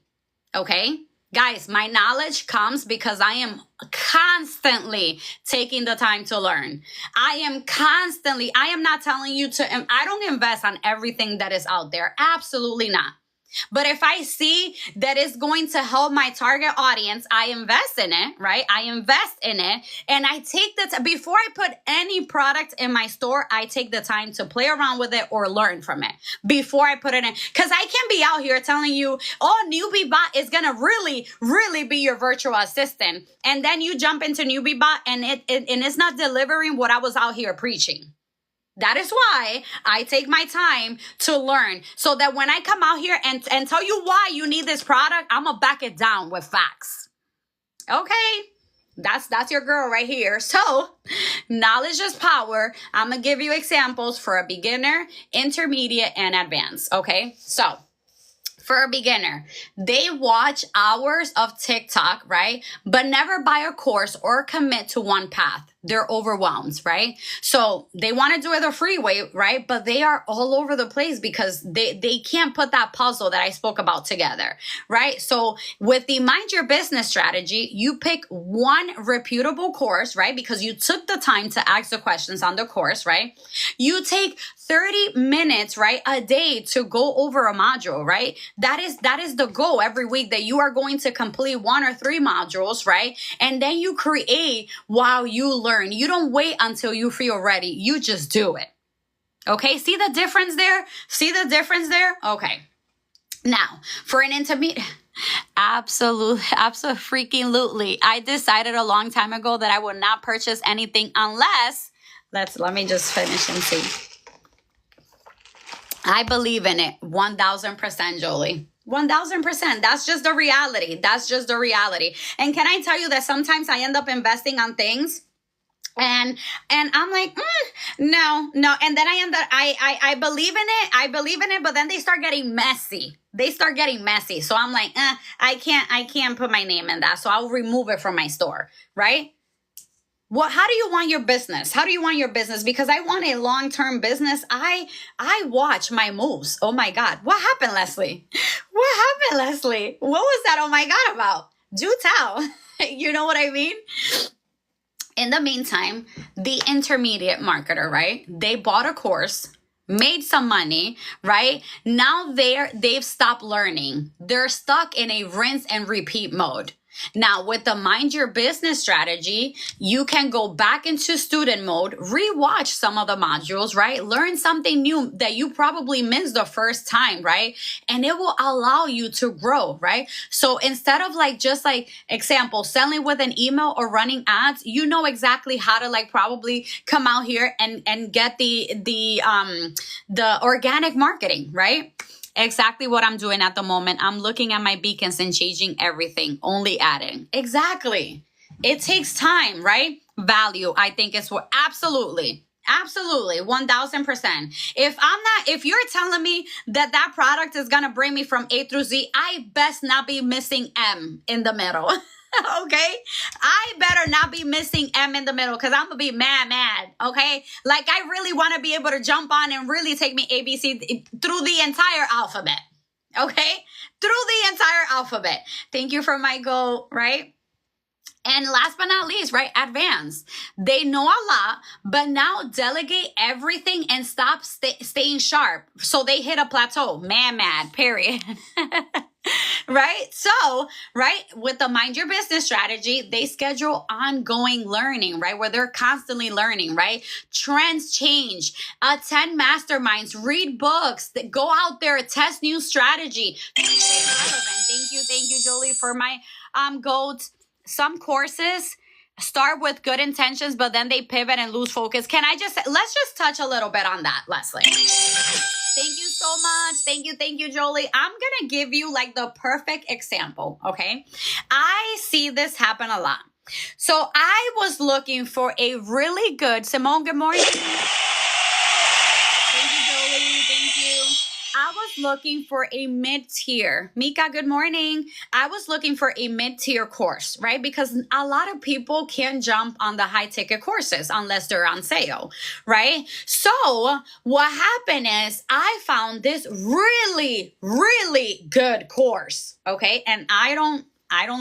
okay? Guys, my knowledge comes because I am constantly taking the time to learn. I am not telling you I don't invest on everything that is out there. Absolutely not. But if I see that it's going to help my target audience, I invest in it, right? I invest in it. And I take before I put any product in my store, I take the time to play around with it or learn from it before I put it in. Because I can't be out here telling you, oh, Newbie Bot is going to really, really be your virtual assistant. And then you jump into Newbie Bot and it's not delivering what I was out here preaching. That is why I take my time to learn, so that when I come out here and tell you why you need this product, I'm going to back it down with facts. Okay. That's your girl right here. So knowledge is power. I'm going to give you examples for a beginner, intermediate, and advanced. Okay. So for a beginner, they watch hours of TikTok, right? But never buy a course or commit to one path. They're overwhelmed, right? So they want to do it the free way, right? But they are all over the place because they can't put that puzzle that I spoke about together, right? So with the Mind Your Business strategy, you pick one reputable course, right? Because you took the time to ask the questions on the course, right? You take 30 minutes, right, a day to go over a module, right? That is the goal every week, that you are going to complete 1 or 3 modules, right? And then you create while you learn. You don't wait until you feel ready. You just do it. Okay. See the difference there? Okay. Now for an intermediate, absolutely. I decided a long time ago that I would not purchase anything unless, let me just finish and see. I believe in it 1000%, Jolie. 1000%. That's just the reality. And can I tell you that sometimes I end up investing on things and I'm like, no. And then I end up, I believe in it, but then they start getting messy. So I'm like, I can't put my name in that. So I'll remove it from my store, right? How do you want your business? Because I want a long-term business. I watch my moves. Oh my God. What happened, Leslie? What was that? Oh my God about? Do tell. You know what I mean? In the meantime, the intermediate marketer, right? They bought a course, made some money, right? Now they've stopped learning. They're stuck in a rinse and repeat mode. Now, with the Mind Your Business strategy, you can go back into student mode, rewatch some of the modules, right? Learn something new that you probably missed the first time, right? And it will allow you to grow, right? So instead of example, selling with an email or running ads, you know exactly how to probably come out here and get the organic marketing, right? Exactly what I'm doing at the moment. I'm looking at my beacons and changing everything, only adding. Exactly. It takes time, right? Value, I think is what, absolutely, 1000%. If you're telling me that product is going to bring me from A through Z, I best not be missing M in the middle. Okay, I better not be missing M in the middle because I'm gonna be mad. Okay, like I really want to be able to jump on and really take me ABC through the entire alphabet. Okay, through the entire alphabet. Thank you for my goal, right? And last but not least, right, advance. They know a lot, but now delegate everything and stop staying sharp. So they hit a plateau. Mad, period. Right? So, right, with the mind your business strategy, they schedule ongoing learning, right? Where they're constantly learning, right? Trends change, attend masterminds, read books, go out there, test new strategy. Stay relevant. Thank you, Jolie, for my goals. Some courses start with good intentions, but then they pivot and lose focus. Let's just touch a little bit on that, Leslie. Thank you so much. Thank you, Jolie. I'm going to give you like the perfect example, okay? I see this happen a lot. So I was looking for a really good, Simone, good morning. Thank you, Jolie. Thank you. I was looking for a mid-tier. Mika, good morning. I was looking for a mid-tier course, right? Because a lot of people can't jump on the high-ticket courses unless they're on sale, right? So what happened is I found this really, really good course, okay? And I don't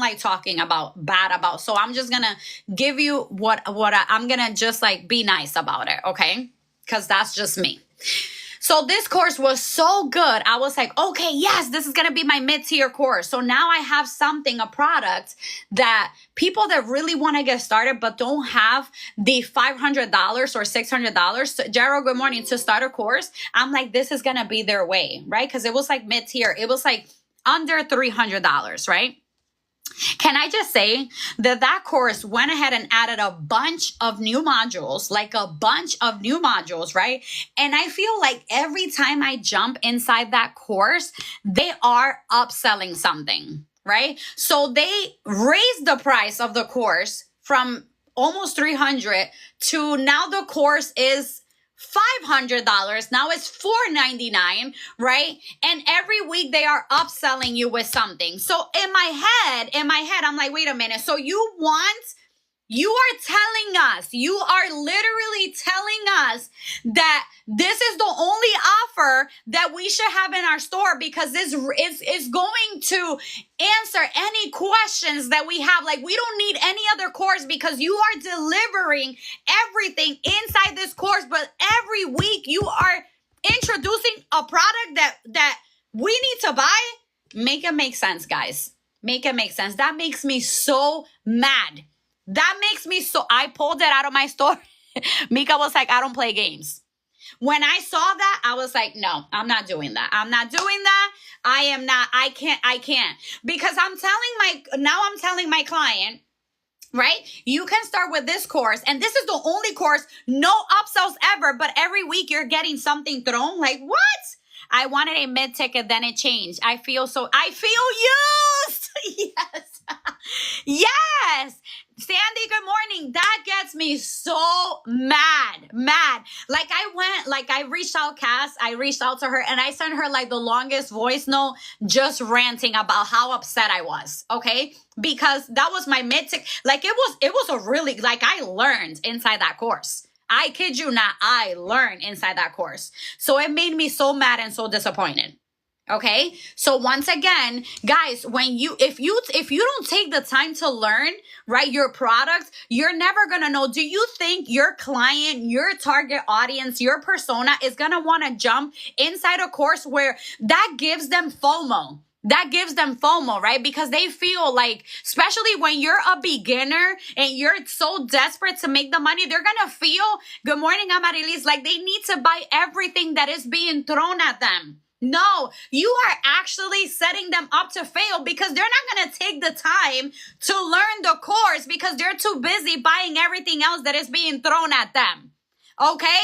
like talking bad about. So I'm just gonna give you what I'm gonna just like be nice about it, okay? Because that's just me. So this course was so good. I was like, okay, yes, this is going to be my mid-tier course. So now I have a product that people that really want to get started but don't have the $500 or $600. So, Gerald, good morning, to start a course. I'm like, this is going to be their way, right? Because it was like mid-tier. It was like under $300, right? Can I just say that course went ahead and added a bunch of new modules, right? And I feel like every time I jump inside that course, they are upselling something, right? So they raised the price of the course from almost 300 to now the course is $500. Now it's $499, right? And every week they are upselling you with something. So in my head, I'm like, wait a minute. So you are literally telling us that this is the only offer that we should have in our store because this is going to answer any questions that we have. Like, we don't need any other course because you are delivering everything inside this course. But every week you are introducing a product that we need to buy. Make it make sense, guys. Make it make sense. That makes me so mad. I pulled it out of my store. Mika was like, I don't play games. When I saw that, I was like, no, I'm not doing that. I can't. Because I'm telling my client, right? You can start with this course. And this is the only course, no upsells ever, but every week you're getting something thrown. Like, what? I wanted a mid-ticket, then it changed. I feel used. Yes. Yes. Sandy, good morning. That gets me so mad. Like I reached out to her and I sent her like the longest voice note just ranting about how upset I was. Okay. Because that was my mid-ticket. Like it was a really, like I learned inside that course. I kid you not, I learned inside that course. So it made me so mad and so disappointed. Okay. So once again, guys, if you don't take the time to learn, right, your products, you're never going to know. Do you think your client, your target audience, your persona is going to want to jump inside a course where that gives them FOMO? Right? Because they feel like, especially when you're a beginner and you're so desperate to make the money, they're going to feel, good morning, Amarilis, like they need to buy everything that is being thrown at them. No, you are actually setting them up to fail because they're not going to take the time to learn the course because they're too busy buying everything else that is being thrown at them. Okay?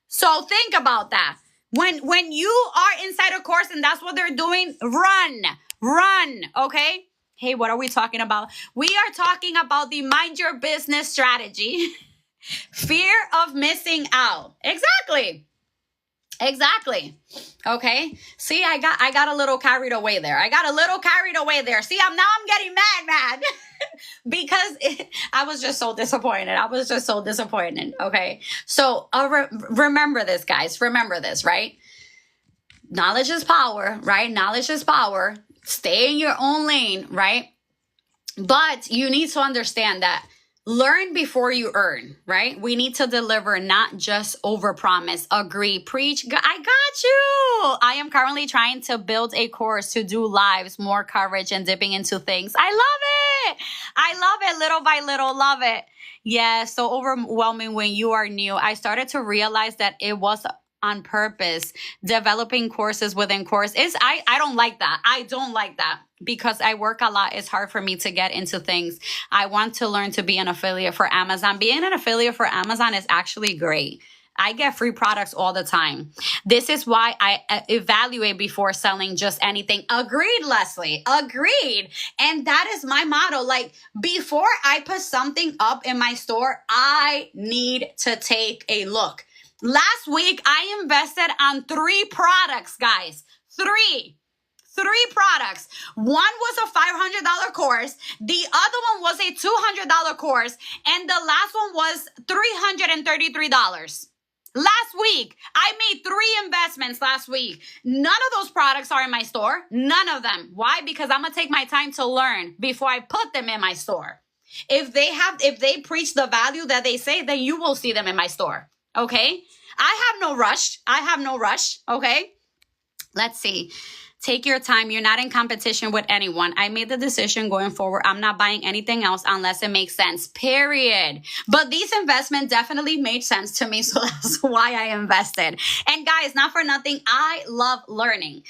So think about that. When you are inside a course and that's what they're doing, run, okay? Hey, what are we talking about? We are talking about the mind your business strategy. Fear of missing out. Exactly. Exactly. Okay. See, I got a little carried away there. See, I'm getting mad because I was just so disappointed. Okay. So remember this, guys. Remember this, right? Knowledge is power, right? Knowledge is power. Stay in your own lane, right? But you need to understand that learn before you earn, right? We need to deliver, not just overpromise. Agree, preach. I got you. I am currently trying to build a course to do lives, more courage, and dipping into things. I love it. I love it. Little by little, love it. Yeah, so overwhelming when you are new. I started to realize that it was on purpose. Developing courses within course is I don't like that. I don't like that because I work a lot. It's hard for me to get into things. I want to learn to be an affiliate for Amazon. Being an affiliate for Amazon is actually great. I get free products all the time. This is why I evaluate before selling just anything. Agreed, Leslie. Agreed. And that is my motto. Like, before I put something up in my store, I need to take a look. Last week, I invested on 3 products, guys. Three products. One was a $500 course. The other one was a $200 course. And the last one was $333. Last week, I made 3 investments last week. None of those products are in my store. None of them. Why? Because I'm going to take my time to learn before I put them in my store. If they preach the value that they say, then you will see them in my store. Okay? I have no rush. Okay? Let's see. Take your time. You're not in competition with anyone. I made the decision going forward. I'm not buying anything else unless it makes sense. Period. But these investments definitely made sense to me. So that's why I invested. And guys, not for nothing, I love learning.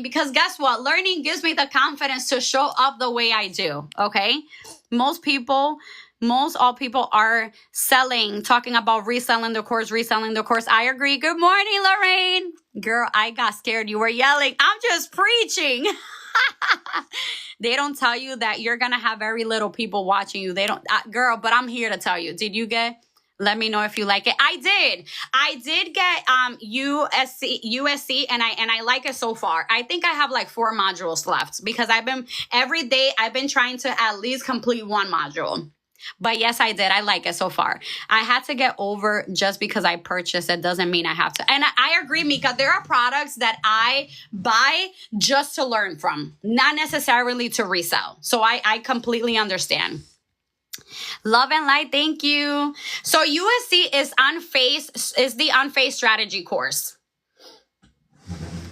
Because guess what? Learning gives me the confidence to show up the way I do. Okay? Most all people are talking about reselling the course. I agree. Good morning, Lorraine. Girl, I got scared. You were yelling. I'm just preaching. They don't tell you that you're going to have very little people watching you. They don't, girl, but I'm here to tell you. Let me know if you like it. I did get USC and I like it so far. I think I have like 4 modules left because every day I've been trying to at least complete 1 module. But yes, I did. I like it so far. I had to get over just because I purchased it doesn't mean I have to. And I agree, Mika. There are products that I buy just to learn from, not necessarily to resell. So I completely understand. Love and light. Thank you. So USC is the Unfazed strategy course.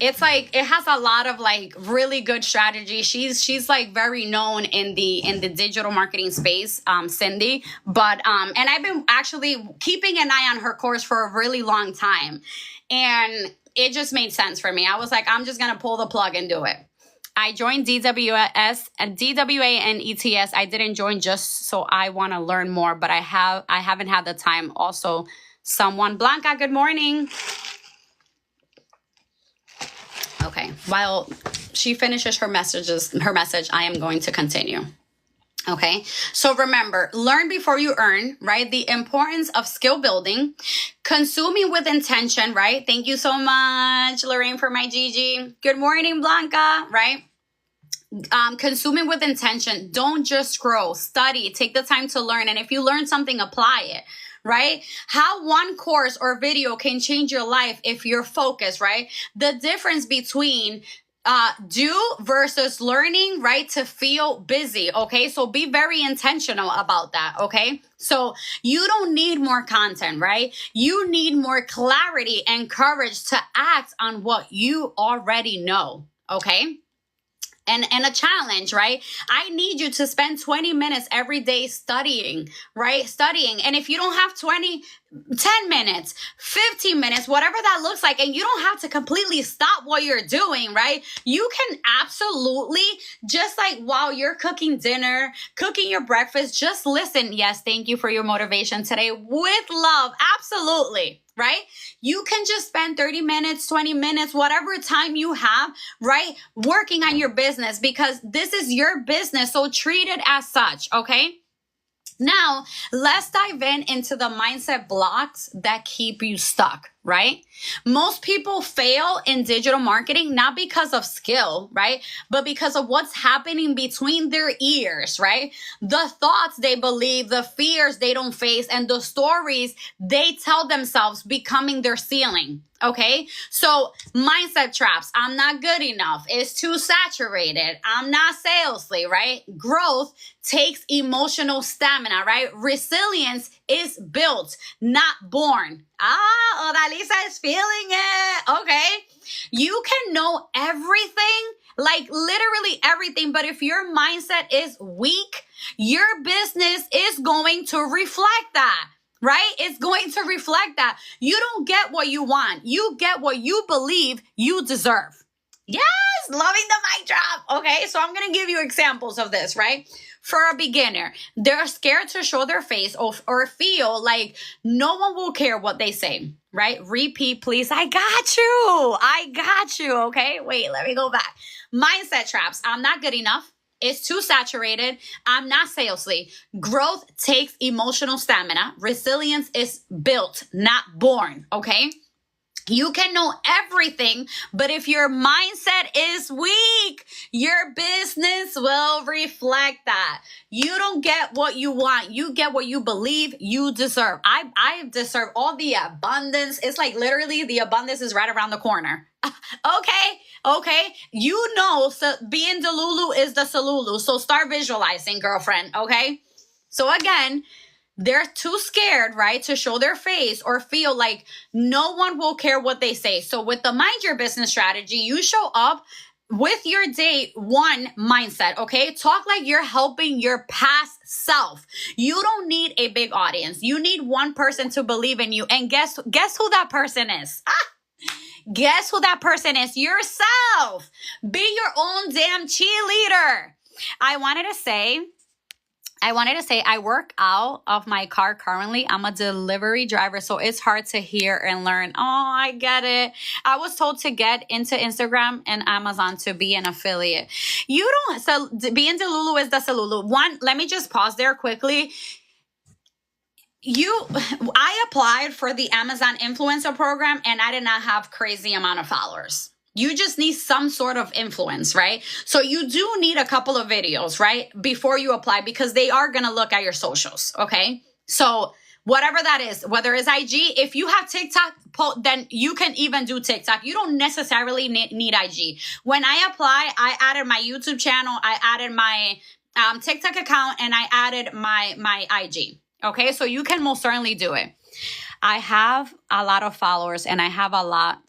It's like, it has a lot of like really good strategy. She's like very known in the digital marketing space, Cindy. But, and I've been actually keeping an eye on her course for a really long time. And it just made sense for me. I was like, I'm just going to pull the plug and do it. I joined DWA and ETS. I didn't join just so I want to learn more, but I haven't had the time. Also, Blanca, good morning. Okay, while she finishes her message, I am going to continue. Okay, so remember, learn before you earn, right? The importance of skill building, consuming with intention, right? Thank you so much, Lorraine, for my Gigi. Good morning, Blanca, right? Consuming with intention. Don't just scroll, study, take the time to learn. And if you learn something, apply it. Right? How one course or video can change your life if you're focused, right? The difference between do versus learning, right? To feel busy, okay? So be very intentional about that, okay? So you don't need more content, right? You need more clarity and courage to act on what you already know, okay? And a challenge, right? I need you to spend 20 minutes every day studying, right? Studying. And if you don't have 10 minutes, 15 minutes, whatever that looks like, and you don't have to completely stop what you're doing, right? You can absolutely, just like while you're cooking dinner, cooking your breakfast, just listen. Yes, thank you for your motivation today with love. Absolutely. Right? You can just spend 30 minutes, 20 minutes, whatever time you have, right? Working on your business because this is your business. So treat it as such. Okay. Now let's dive into the mindset blocks that keep you stuck. right? Most people fail in digital marketing, not because of skill, right? But because of what's happening between their ears, right? The thoughts they believe, the fears they don't face, and the stories they tell themselves becoming their ceiling. Okay. So mindset traps. I'm not good enough. It's too saturated. I'm not salesy, right? Growth takes emotional stamina, right? Resilience is built, not born. Odalisa is feeling it. Okay. You can know everything, like literally everything, but if your mindset is weak, your business is going to reflect that. Right? It's going to reflect that. You don't get what you want. You get what you believe you deserve. Yes, loving the mic drop. Okay, so I'm going to give you examples of this, right? For a beginner, they're scared to show their face or feel like no one will care what they say, right? Repeat, please. I got you. I got you. Okay, wait, let me go back. Mindset traps. I'm not good enough. It's too saturated. I'm not salesy. Growth takes emotional stamina. Resilience is built, not born. Okay. You can know everything, but if your mindset is weak, your business will reflect that. You don't get what you want. You get what you believe you deserve. I deserve all the abundance. It's like literally the abundance is right around the corner. Okay. You know, so being Delulu is the Salulu. So start visualizing, girlfriend. Okay. So again, they're too scared, right, to show their face or feel like no one will care what they say. So with the mind your business strategy, you show up with your day one mindset, okay? Talk like you're helping your past self. You don't need a big audience. You need one person to believe in you. And guess who that person is? Guess who that person is? Yourself. Be your own damn cheerleader. I wanted to say I work out of my car currently. I'm a delivery driver, so it's hard to hear and learn. Oh, I get it. I was told to get into Instagram and Amazon to be an affiliate. So being Delulu is the Salulu. One, let me just pause there quickly. I applied for the Amazon influencer program and I did not have crazy amount of followers. You just need some sort of influence, right? So you do need a couple of videos, right? Before you apply, because they are going to look at your socials. Okay. So whatever that is, whether it's IG, if you have TikTok, then you can even do TikTok. You don't necessarily need IG. When I apply, I added my YouTube channel. I added my TikTok account and I added my IG. Okay. So you can most certainly do it. I have a lot of followers and I have a lot.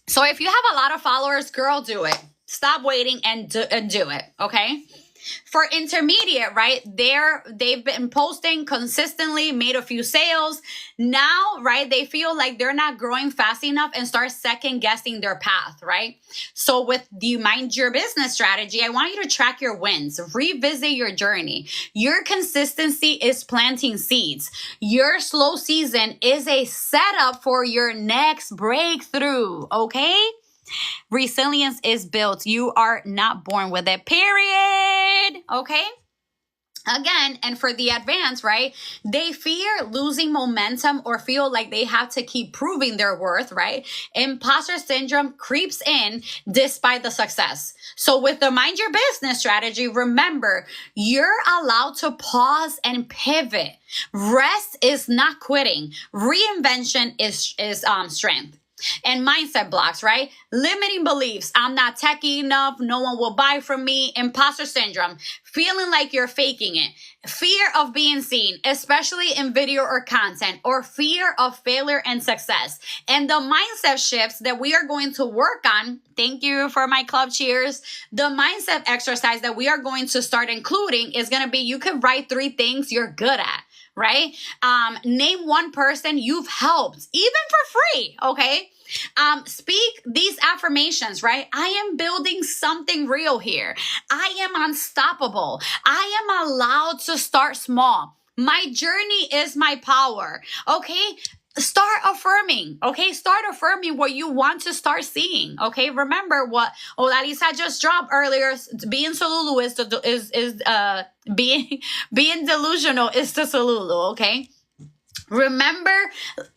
So if you have a lot of followers, girl, do it. Stop waiting and do it, okay? For intermediate, right, they've been posting consistently, made a few sales. Now, right, they feel like they're not growing fast enough and start second guessing their path, right? So with the mind your business strategy, I want you to track your wins, revisit your journey. Your consistency is planting seeds. Your slow season is a setup for your next breakthrough, okay? Resilience is built. You are not born with it, period. Okay? Again, and for the advanced, right? They fear losing momentum or feel like they have to keep proving their worth, right? Imposter syndrome creeps in despite the success. So with the mind your business strategy, remember, you're allowed to pause and pivot. Rest is not quitting. Reinvention is strength. And mindset blocks, right? Limiting beliefs. I'm not techy enough. No one will buy from me. Imposter syndrome. Feeling like you're faking it. Fear of being seen, especially in video or content, or fear of failure and success. And the mindset shifts that we are going to work on. Thank you for my club cheers. The mindset exercise that we are going to start including is going to be, you can write 3 things you're good at. Right? Name one person you've helped, even for free. Okay. Speak these affirmations, right? I am building something real here. I am unstoppable. I am allowed to start small. My journey is my power. Okay. Start affirming, okay? Start affirming what you want to start seeing, okay? Remember what Odalisa just dropped earlier. Being Salulu is being delusional is the Salulu, okay? Remember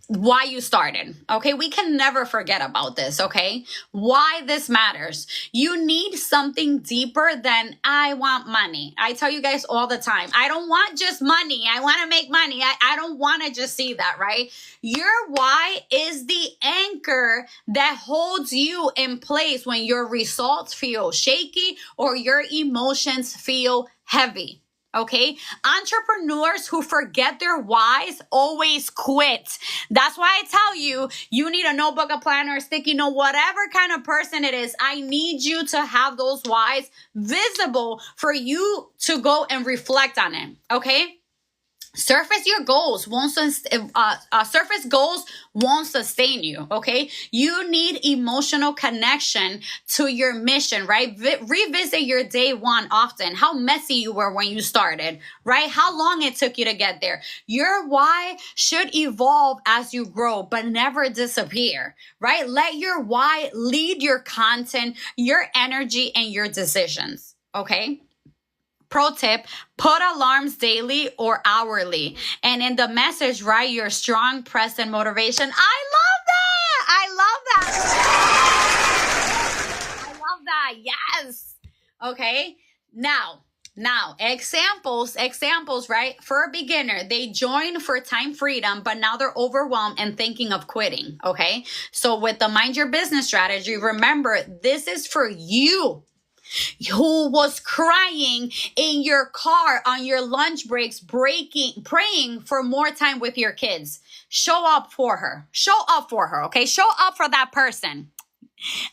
why you started, okay? We can never forget about this, okay? Why this matters. You need something deeper than I want money. I tell you guys all the time, I don't want just money. I want to make money. I don't want to just see that, right? Your why is the anchor that holds you in place when your results feel shaky or your emotions feel heavy. Okay. Entrepreneurs who forget their whys always quit. That's why I tell you, you need a notebook, a planner, a sticky note, whatever kind of person it is. I need you to have those whys visible for you to go and reflect on it. Okay. Surface goals won't sustain you. Okay, you need emotional connection to your mission, right? Revisit your day one often. How messy you were when you started, right? How long it took you to get there. Your why should evolve as you grow, but never disappear, right? Let your why lead your content, your energy, and your decisions. Okay. Pro tip, put alarms daily or hourly. And in the message, write your strong present motivation. I love that. I love that. Yes. Okay. Now, examples, right? For a beginner, they join for time freedom, but now they're overwhelmed and thinking of quitting. Okay. So with the mind your business strategy, remember, this is for you who was crying in your car on your lunch breaks, praying for more time with your kids. Show up for her. Okay? Show up for that person.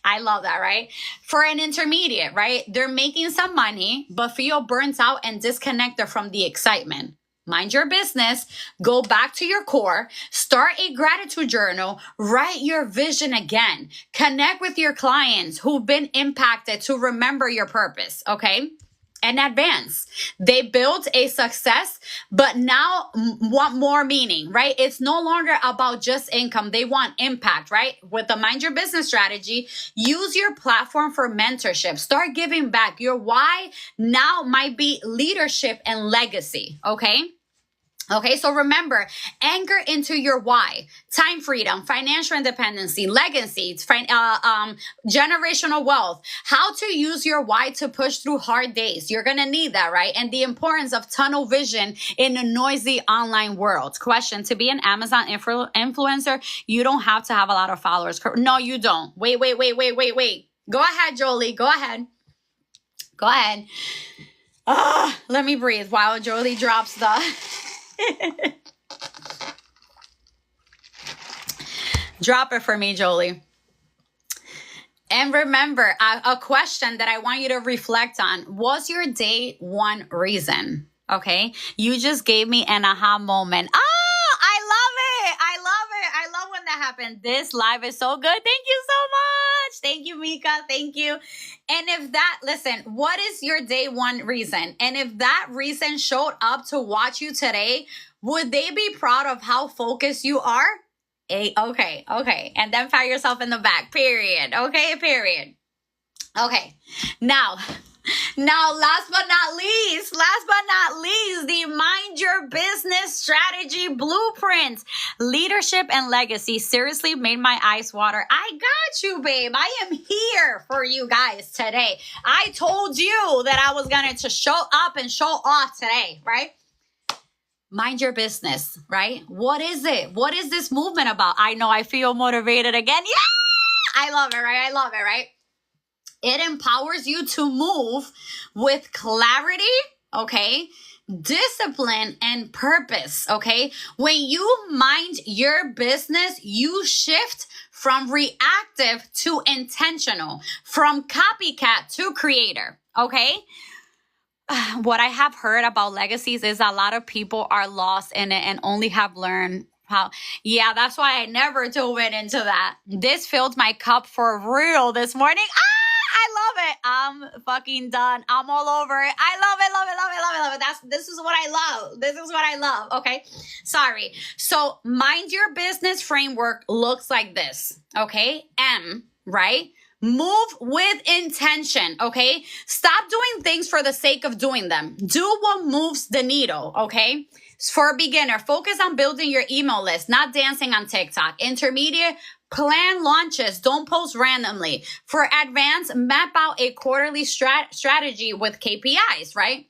I love that, right? For an intermediate, right? They're making some money, but feel burnt out and disconnected from the excitement. Mind your business, go back to your core, start a gratitude journal, write your vision again, connect with your clients who've been impacted to remember your purpose, okay? And advance. They built a success, but now want more meaning, right? It's no longer about just income. They want impact, right? With the Mind Your Business strategy, use your platform for mentorship. Start giving back. Your why now might be leadership and legacy, okay? Okay, so remember, anchor into your why: time freedom, financial independency, legacy, generational wealth. How to use your why to push through hard days. You're going to need that, right? And the importance of tunnel vision in a noisy online world. Question: to be an Amazon influencer, you don't have to have a lot of followers. No, you don't. Wait. Go ahead, Jolie. Go ahead. Let me breathe while Jolie drops the... Drop it for me, Jolie. And remember, a question that I want you to reflect on: was your day one reason? Okay, you just gave me an aha moment. I love when that happened. This live is so good. Thank you so much. Thank you, Mika. Thank you. And if that, listen, what is your day one reason? And if that reason showed up to watch you today, would they be proud of how focused you are? Okay. And then pat yourself in the back, period. Okay, period. Okay, now, last but not least, the Mind Your Business Strategy Blueprint. Leadership and legacy seriously made my eyes water. I got you, babe. I am here for you guys today. I told you that I was going to show up and show off today, right? Mind your business, right? What is it? What is this movement about? I know I feel motivated again. Yeah! I love it, right? It empowers you to move with clarity, okay? Discipline and purpose, okay? When you mind your business, you shift from reactive to intentional, from copycat to creator, okay? What I have heard about legacies is a lot of people are lost in it and only have learned how. Yeah, that's why I never dove into that. This filled my cup for real this morning. I love it. I'm fucking done. I'm all over it. I love it. This is what I love. Okay. Sorry. So mind your business framework looks like this. Okay. M, right? Move with intention, okay? Stop doing things for the sake of doing them. Do what moves the needle, okay? For a beginner, focus on building your email list, not dancing on TikTok. Intermediate, plan launches. Don't post randomly. For advanced, map out a quarterly strategy with KPIs, right?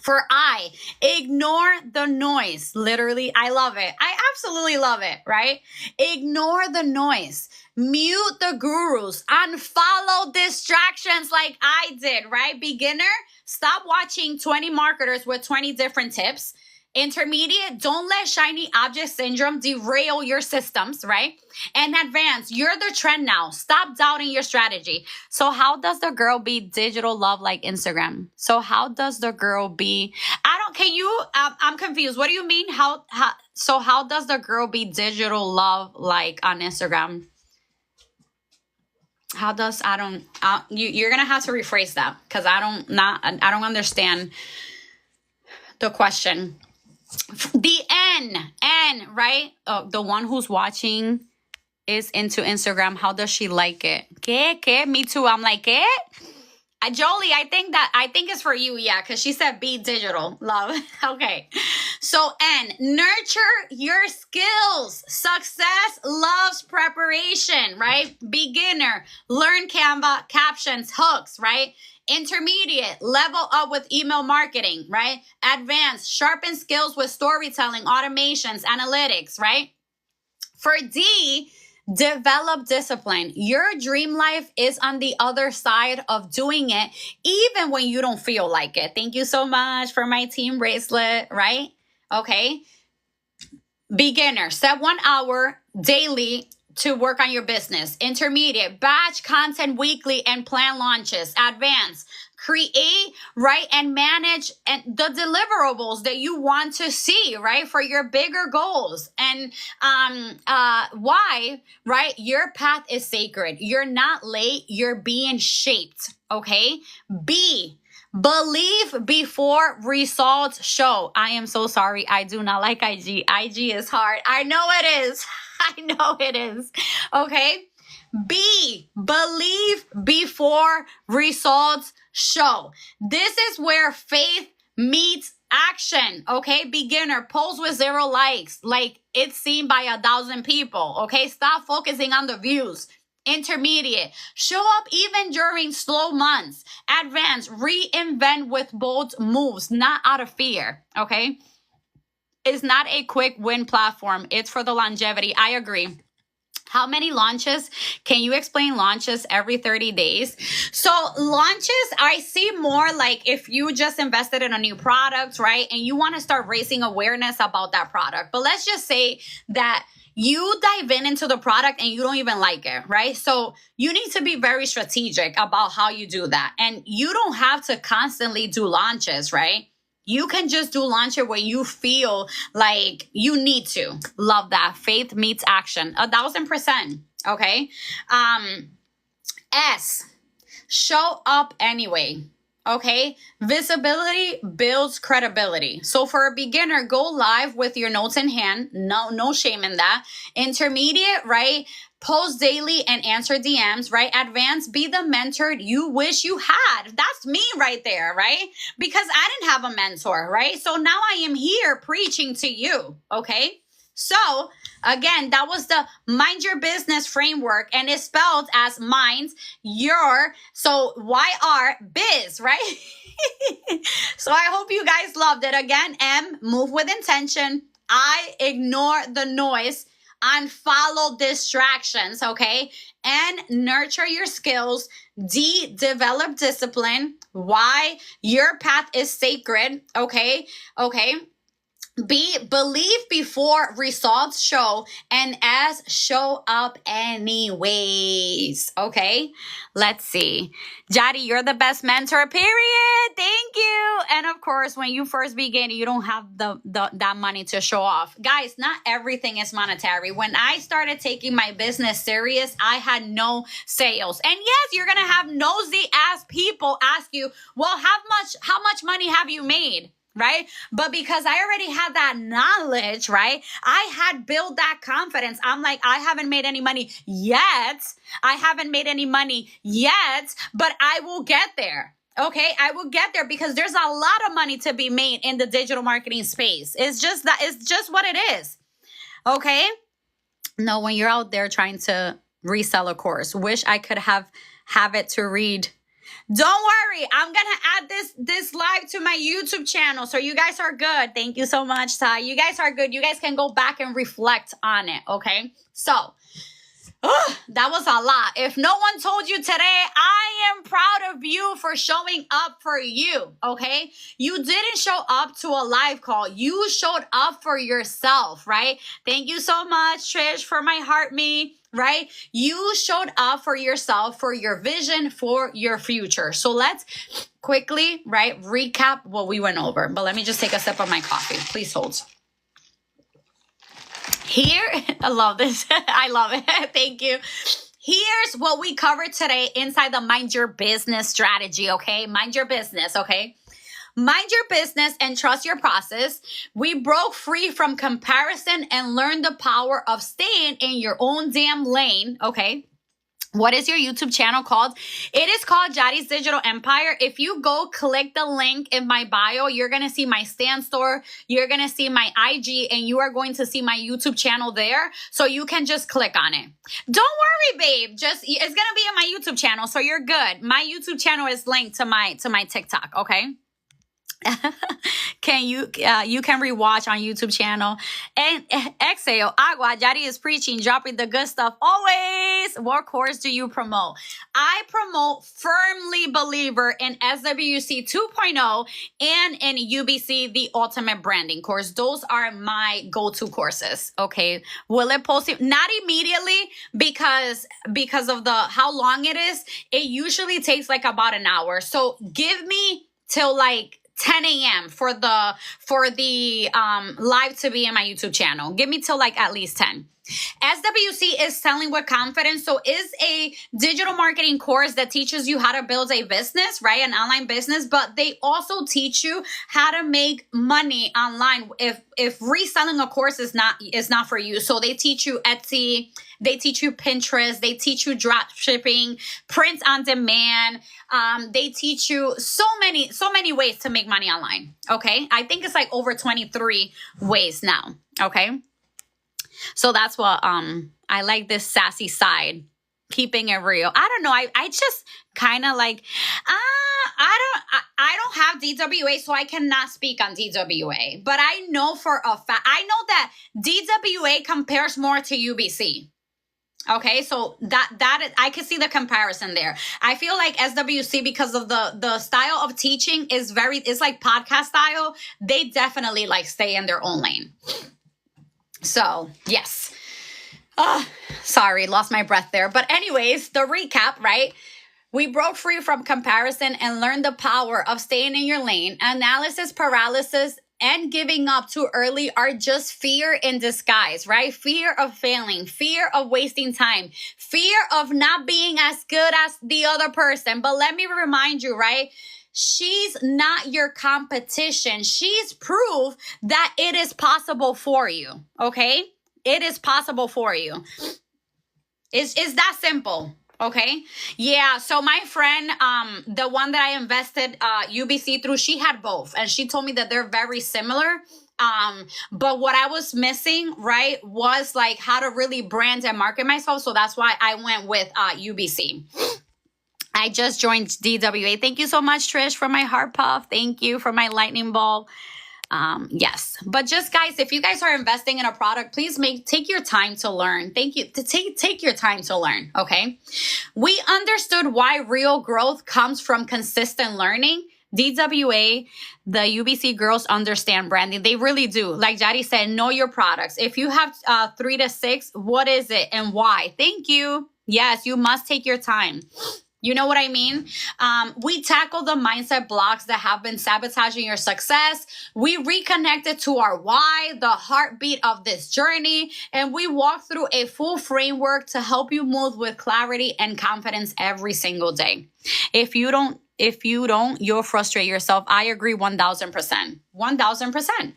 For I, ignore the noise. Literally, I love it. I absolutely love it, right? Ignore the noise. Mute the gurus. Unfollow distractions like I did, right? Beginner, stop watching 20 marketers with 20 different tips. Intermediate, don't let shiny object syndrome derail your systems, right? And advanced, you're the trend now. Stop doubting your strategy. So how does the girl be digital love like Instagram? So how does the girl be, I'm confused. What do you mean? So how does the girl be digital love like on Instagram? How does, you're going to have to rephrase that because I don't understand the question. The N, right? The one who's watching is into Instagram. How does she like it? ¿Qué? Me too. I'm like, ¿qué? Jolie, I think it's for you. Yeah. Cause she said be digital love. Okay. So N, nurture your skills. Success loves preparation, right? Beginner, learn Canva, captions, hooks, right? Intermediate, level up with email marketing, right? Advanced, sharpen skills with storytelling, automations, analytics, right? For D, develop discipline. Your dream life is on the other side of doing it, even when you don't feel like it. Thank you so much for my team bracelet, right? Okay. Beginner, set 1 hour daily to work on your business. Intermediate, batch content weekly and plan launches. Advanced, create, right, and manage and the deliverables that you want to see, right, for your bigger goals. And why, right, your path is sacred. You're not late. You're being shaped, okay? B, believe before results show. I am so sorry. I do not like IG. IG is hard. I know it is. I know it is. Okay. B, believe before results show. This is where faith meets action. Okay. Beginner, post with 0 likes. Like it's seen by 1,000 people. Okay. Stop focusing on the views. Intermediate, show up even during slow months. Advanced, reinvent with bold moves, not out of fear. Okay. It's not a quick win platform. It's for the longevity. I agree. How many launches? Can you explain launches every 30 days? So launches, I see more like if you just invested in a new product, right? And you want to start raising awareness about that product. But let's just say that you dive into the product and you don't even like it, right? So you need to be very strategic about how you do that. And you don't have to constantly do launches, right? You can just do launch it when you feel like you need to. Love that. Faith meets action. 1,000%. Okay. S, show up anyway. Okay. Visibility builds credibility. So for a beginner, go live with your notes in hand. No shame in that. Intermediate, right? Post daily and answer DMs, right? Advanced, be the mentor you wish you had. That's me right there, right? Because I didn't have a mentor, right? So now I am here preaching to you, okay? So again, that was the mind your business framework, and it's spelled as mind your, so YR biz, right? So I hope you guys loved it. Again, M, move with intention. I, ignore the noise. Unfollow distractions, okay? And nurture your skills. D, develop discipline. Y, your path is sacred, okay? Okay. B, believe before results show. And S, show up anyways. Okay, let's see. Jadi, you're the best mentor, period. Thank you. And of course, when you first begin, you don't have that money to show off. Guys, not everything is monetary. When I started taking my business serious, I had no sales. And yes, you're going to have nosy ass people ask you, well, how much money have you made? Right? But because I already had that knowledge, right? I had built that confidence. I'm like, I haven't made any money yet. I haven't made any money yet, but I will get there. Okay, I will get there because there's a lot of money to be made in the digital marketing space. It's just that, it's just what it is. Okay. No, when you're out there trying to resell a course, wish I could have it to read. Don't worry, I'm gonna add this live to my YouTube channel, so you guys are good. Thank you so much, Ty. You guys are good. You guys can go back and reflect on it. Okay, so that was a lot. If no one told you today, I am proud of you for showing up for you, okay? You didn't show up to a live call. You showed up for yourself, right? Thank you so much, Trish, for my heart me, right? You showed up for yourself, for your vision, for your future. So let's quickly, right, recap what we went over. But let me just take a sip of my coffee. Please hold. Here, I love this. I love it. Thank you. Here's what we covered today inside the Mind Your Business strategy, okay? Mind your business, okay? Mind your business and trust your process. We broke free from comparison and learned the power of staying in your own damn lane, okay? What is your YouTube channel called? It is called Yadi's Digital Empire. If you go click the link in my bio, you're going to see my stand store. You're going to see my IG, and you are going to see my YouTube channel there. So you can just click on it. Don't worry, babe. It's going to be in my YouTube channel. So you're good. My YouTube channel is linked to my TikTok. Okay. You can rewatch on YouTube channel. And exhale, agua, Yadi is preaching, dropping the good stuff always. What course do you promote? I promote firmly believer in SWC 2.0 and in UBC, the ultimate branding course. Those are my go-to courses. Okay. Will it post it? Not immediately because of how long it is. It usually takes like about an hour. So give me till like 10 a.m. for the live to be in my YouTube channel. Give me till like at least 10. SWC is selling with confidence. So is a digital marketing course that teaches you how to build a business, right? An online business, but they also teach you how to make money online if reselling a course is not for you. So they teach you Etsy, they teach you Pinterest, they teach you drop shipping, print on demand. They teach you so many ways to make money online. Okay. I think it's like over 23 ways now. Okay. So that's what, I like this sassy side, keeping it real. I don't know. I just kind of like, I don't have DWA, so I cannot speak on DWA, but I know for a fact, I know that DWA compares more to UBC. Okay, so that I can see the comparison there. I feel like SWC, because of the style of teaching is it's like podcast style. They definitely like stay in their own lane. So yes. Sorry, lost my breath there. But anyways, the recap, right? We broke free from comparison and learned the power of staying in your lane. Analysis paralysis and giving up too early are just fear in disguise, right? Fear of failing, fear of wasting time, fear of not being as good as the other person. But let me remind you, right? She's not your competition. She's proof that it is possible for you, okay? It is possible for you. It's that simple. Okay. Yeah. So my friend, the one that I invested UBC through, she had both. And she told me that they're very similar. But what I was missing, right, was like how to really brand and market myself. So that's why I went with UBC. I just joined DWA. Thank you so much, Trish, for my heart puff. Thank you for my lightning ball. Yes, but just guys, if you guys are investing in a product, please take your time to learn. Thank you. Take your time to learn. Okay. We understood why real growth comes from consistent learning. DWA, the UBC girls understand branding. They really do. Like Jadi said, know your products. If you have 3 to 6, what is it and why? Thank you. Yes, you must take your time. You know what I mean? We tackle the mindset blocks that have been sabotaging your success. We reconnected to our why, the heartbeat of this journey, and we walk through a full framework to help you move with clarity and confidence every single day. If you don't, you'll frustrate yourself. I agree 1000%. 1000%.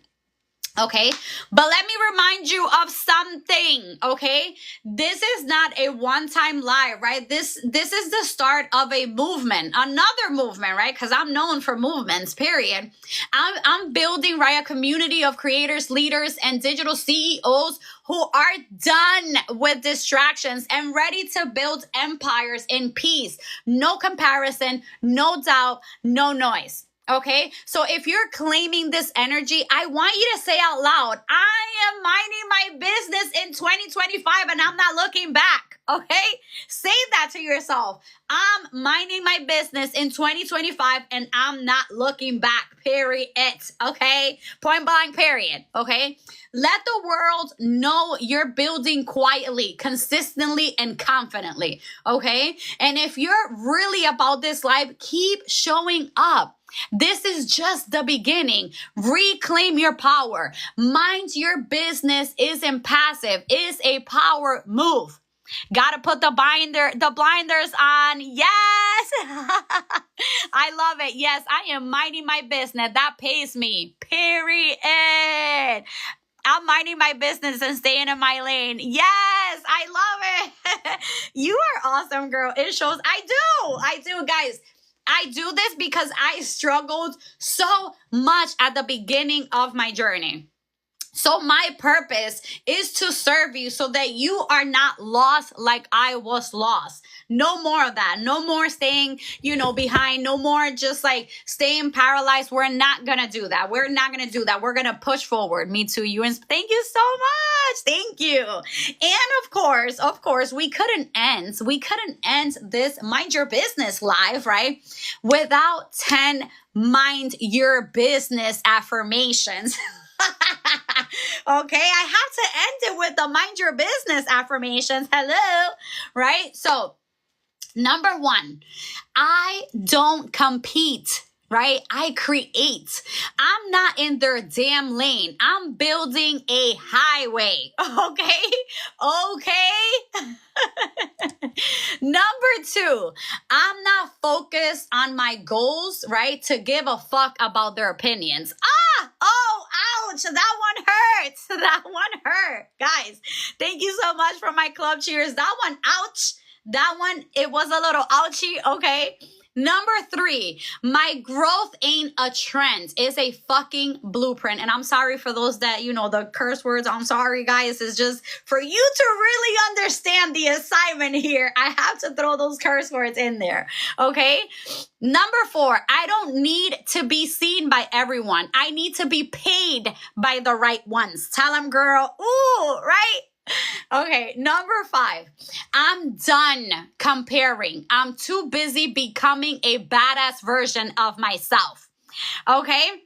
Okay, but let me remind you of something. Okay, this is not a one-time lie, right? This is the start of a movement, another movement, right? Because I'm known for movements. Period. I'm building, right, a community of creators, leaders, and digital CEOs who are done with distractions and ready to build empires in peace. No comparison, no doubt, no noise. Okay, so if you're claiming this energy, I want you to say out loud, I am minding my business in 2025 and I'm not looking back. Okay, say that to yourself. I'm minding my business in 2025 and I'm not looking back. Period. Okay, point blank, period. Okay, let the world know you're building quietly, consistently, and confidently. Okay, and if you're really about this life, keep showing up. This is just the beginning. Reclaim your power. Mind your business isn't passive. It's a power move. Gotta put the blinders on. Yes. I love it. Yes, I am minding my business. That pays me. Period. I'm minding my business and staying in my lane. Yes, I love it. You are awesome, girl. It shows. I do, guys. I do this because I struggled so much at the beginning of my journey. So my purpose is to serve you so that you are not lost like I was lost. No more of that. No more staying, behind. No more just like staying paralyzed. We're not going to do that. We're not going to do that. We're going to push forward. Me too. You and thank you so much. Thank you. And of course, we couldn't end this Mind Your Business live, right? Without 10 Mind Your Business affirmations. Okay, I have to end it with the Mind Your Business affirmations. Hello, right? So, number 1, I don't compete. Right? I create. I'm not in their damn lane. I'm building a highway. Okay? Number 2, I'm not focused on my goals, right? To give a fuck about their opinions. Oh, ouch. That one hurts. That one hurt. Guys, thank you so much for my club cheers. That one, ouch. That one, it was a little ouchy. Okay? Number 3, my growth ain't a trend. It's a fucking blueprint. And I'm sorry for those that, the curse words. I'm sorry, guys. It's just for you to really understand the assignment here. I have to throw those curse words in there. Okay. Number 4, I don't need to be seen by everyone. I need to be paid by the right ones. Tell them, girl. Ooh, right? Okay, number 5, I'm done comparing. I'm too busy becoming a badass version of myself. Okay?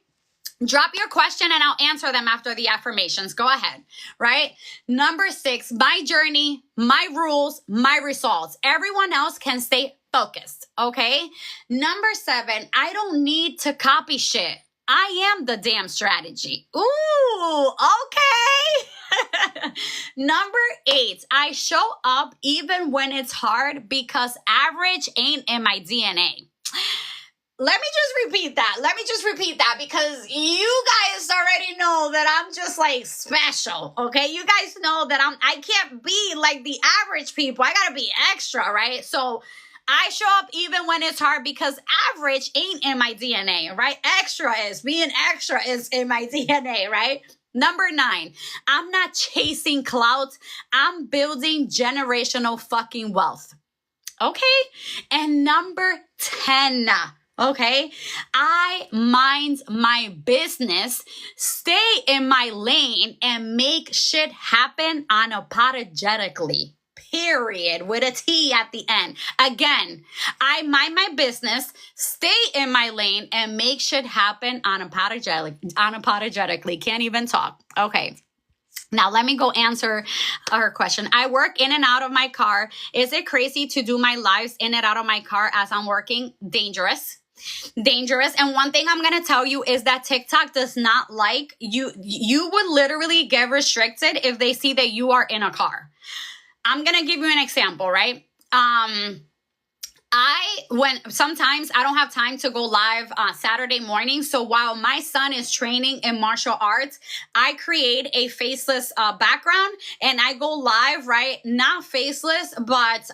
Drop your question and I'll answer them after the affirmations. Go ahead, right? Number 6, my journey, my rules, my results. Everyone else can stay focused, okay? Number 7, I don't need to copy shit. I am the damn strategy. Ooh, okay. Number 8, I show up even when it's hard because average ain't in my DNA. Let me just repeat that because you guys already know that I'm just like special, okay? You guys know that I can't be like the average people. I gotta be extra, right? So I show up even when it's hard because average ain't in my DNA, right? Being extra is in my DNA, right? Number 9, I'm not chasing clout. I'm building generational fucking wealth. Okay? And number 10, okay? I mind my business, stay in my lane, and make shit happen unapologetically. Period, with a T at the end. Again, I mind my business, stay in my lane, and make shit happen unapologetically. Can't even talk. Okay. Now, let me go answer her question. I work in and out of my car. Is it crazy to do my lives in and out of my car as I'm working? Dangerous. And one thing I'm going to tell you is that TikTok does not like you. You would literally get restricted if they see that you are in a car. I'm going to give you an example, right? when sometimes I don't have time to go live Saturday morning. So while my son is training in martial arts, I create a faceless background and I go live, right? Not faceless, but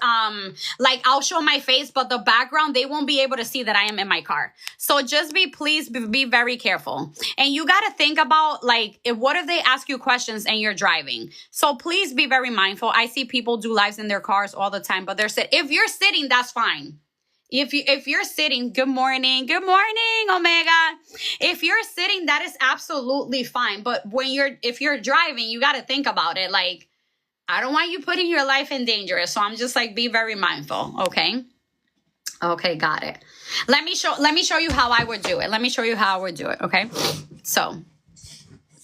like I'll show my face, but the background, they won't be able to see that I am in my car. So just please be very careful. And you got to think about like, what if they ask you questions and you're driving? So please be very mindful. I see people do lives in their cars all the time, but they're if you're sitting, that's fine. If you're sitting, good morning, Omega. If you're sitting, that is absolutely fine. But if you're driving, you got to think about it. Like, I don't want you putting your life in danger. So I'm just like, be very mindful. Okay. Okay. Got it. Let me show you how I would do it. Okay. So,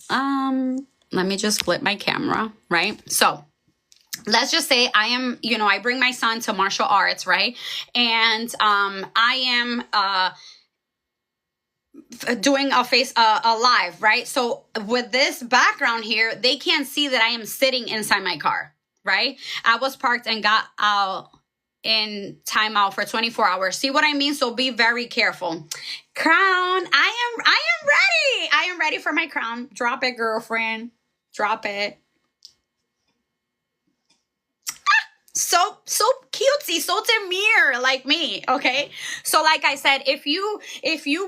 let me just flip my camera, right? So, let's just say I am, I bring my son to martial arts, right? And I am doing a live, right? So with this background here, they can't see that I am sitting inside my car, right? I was parked and got out in timeout for 24 hours. See what I mean? So be very careful. Crown, I am ready. I am ready for my crown. Drop it, girlfriend. Drop it. So cutesy, so demure like me, okay? So like I said, if you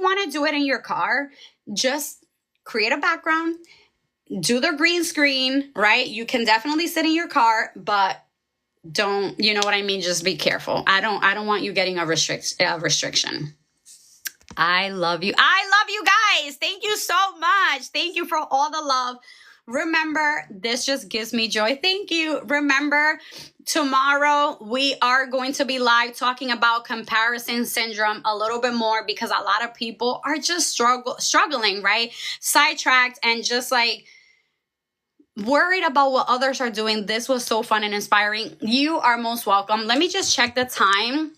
want to do it in your car, just create a background, do the green screen, right? You can definitely sit in your car, but don't, you know what I mean? Just be careful. I don't want you getting a restriction. I love you. I love you guys. Thank you so much. Thank you for all the love. Remember, this just gives me joy. Thank you. Remember, tomorrow we are going to be live talking about comparison syndrome a little bit more because a lot of people are just struggling, right? Sidetracked and just like worried about what others are doing. This was so fun and inspiring. You are most welcome. Let me just check the time.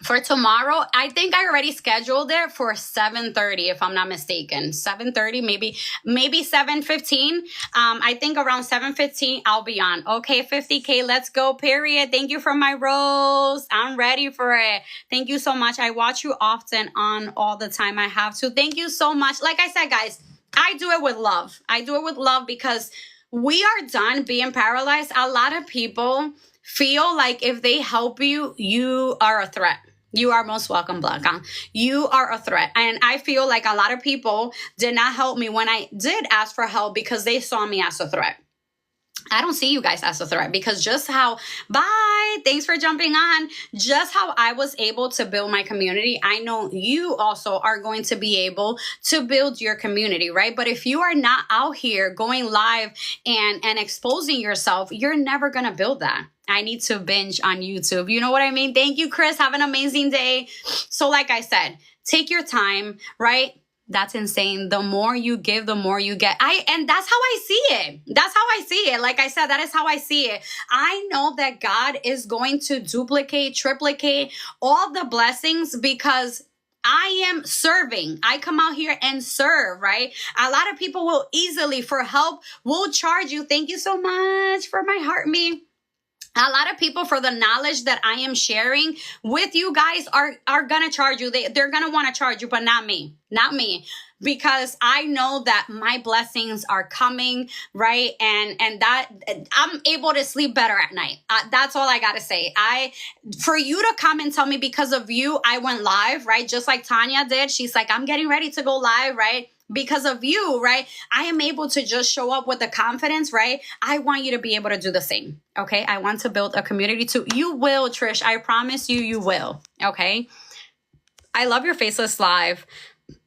For tomorrow, I think I already scheduled it for 7:30, if I'm not mistaken. 7:30, maybe 7:15. I think around 7:15, I'll be on. Okay, 50K, let's go, period. Thank you for my rose. I'm ready for it. Thank you so much. I watch you often on all the time. I have to. Thank you so much. Like I said, guys, I do it with love. I do it with love because we are done being paralyzed. A lot of people feel like if they help you, you are a threat. You are most welcome, Blanca. You are a threat. And I feel like a lot of people did not help me when I did ask for help because they saw me as a threat. I don't see you guys as a threat because thanks for jumping on. Just how I was able to build my community, I know you also are going to be able to build your community, right? But if you are not out here going live and exposing yourself, you're never going to build that. I need to binge on YouTube. You know what I mean? Thank you, Chris. Have an amazing day. So like I said, take your time, right? That's insane. The more you give, the more you get. And that's how I see it. That's how I see it. Like I said, that is how I see it. I know that God is going to duplicate, triplicate all the blessings because I am serving. I come out here and serve, right? A lot of people will easily, for help, will charge you. Thank you so much for my heart, me. A lot of people, for the knowledge that I am sharing with you guys, are gonna charge you. They're gonna want to charge you, but not me, because I know that my blessings are coming, right? And that I'm able to sleep better at night. That's all I gotta say. For you to come and tell me because of you, I went live, right? Just like Tanya did. She's like, I'm getting ready to go live, right? Because of you, right? I am able to just show up with the confidence, right? I want you to be able to do the same, okay? I want to build a community too. You will, Trish. I promise you, you will, okay? I love your faceless live.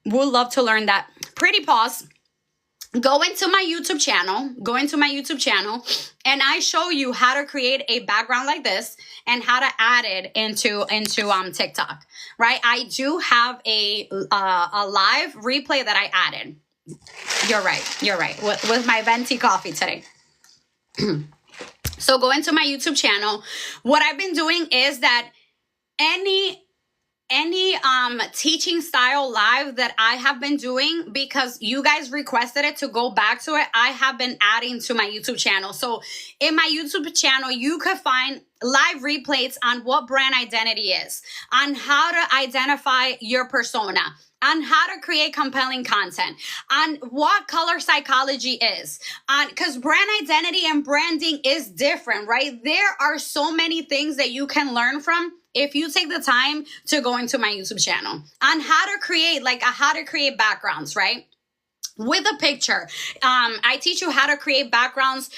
Would love to learn that. Pretty pause. Go into my YouTube channel, and I show you how to create a background like this and how to add it into TikTok, right? I do have a live replay that I added. You're right. With my venti coffee today. So go into my YouTube channel. What I've been doing is that any teaching style live that I have been doing, because you guys requested it to go back to it, I have been adding to my YouTube channel. So in my YouTube channel, you could find live replays on what brand identity is, on how to identify your persona, on how to create compelling content, on what color psychology is, on because brand identity and branding is different, right? There are so many things that you can learn from if you take the time to go into my YouTube channel on how to create backgrounds, right? With a picture. I teach you how to create backgrounds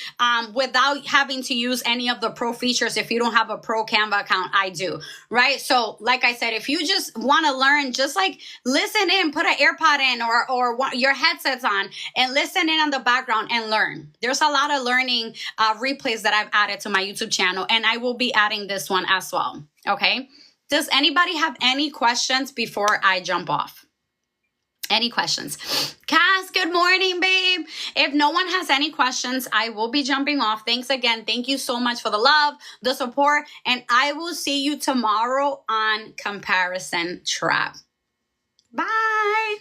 without having to use any of the pro features. If you don't have a pro Canva account, I do, right? So like I said, if you just want to learn, just like listen in, put an AirPod in or your headsets on and listen in on the background and learn. There's a lot of learning replays that I've added to my YouTube channel, and I will be adding this one as well, okay? Does anybody have any questions before I jump off? Any questions? Cass, good morning, babe. If no one has any questions, I will be jumping off. Thanks again. Thank you so much for the love, the support, and I will see you tomorrow on Comparison Trap. Bye.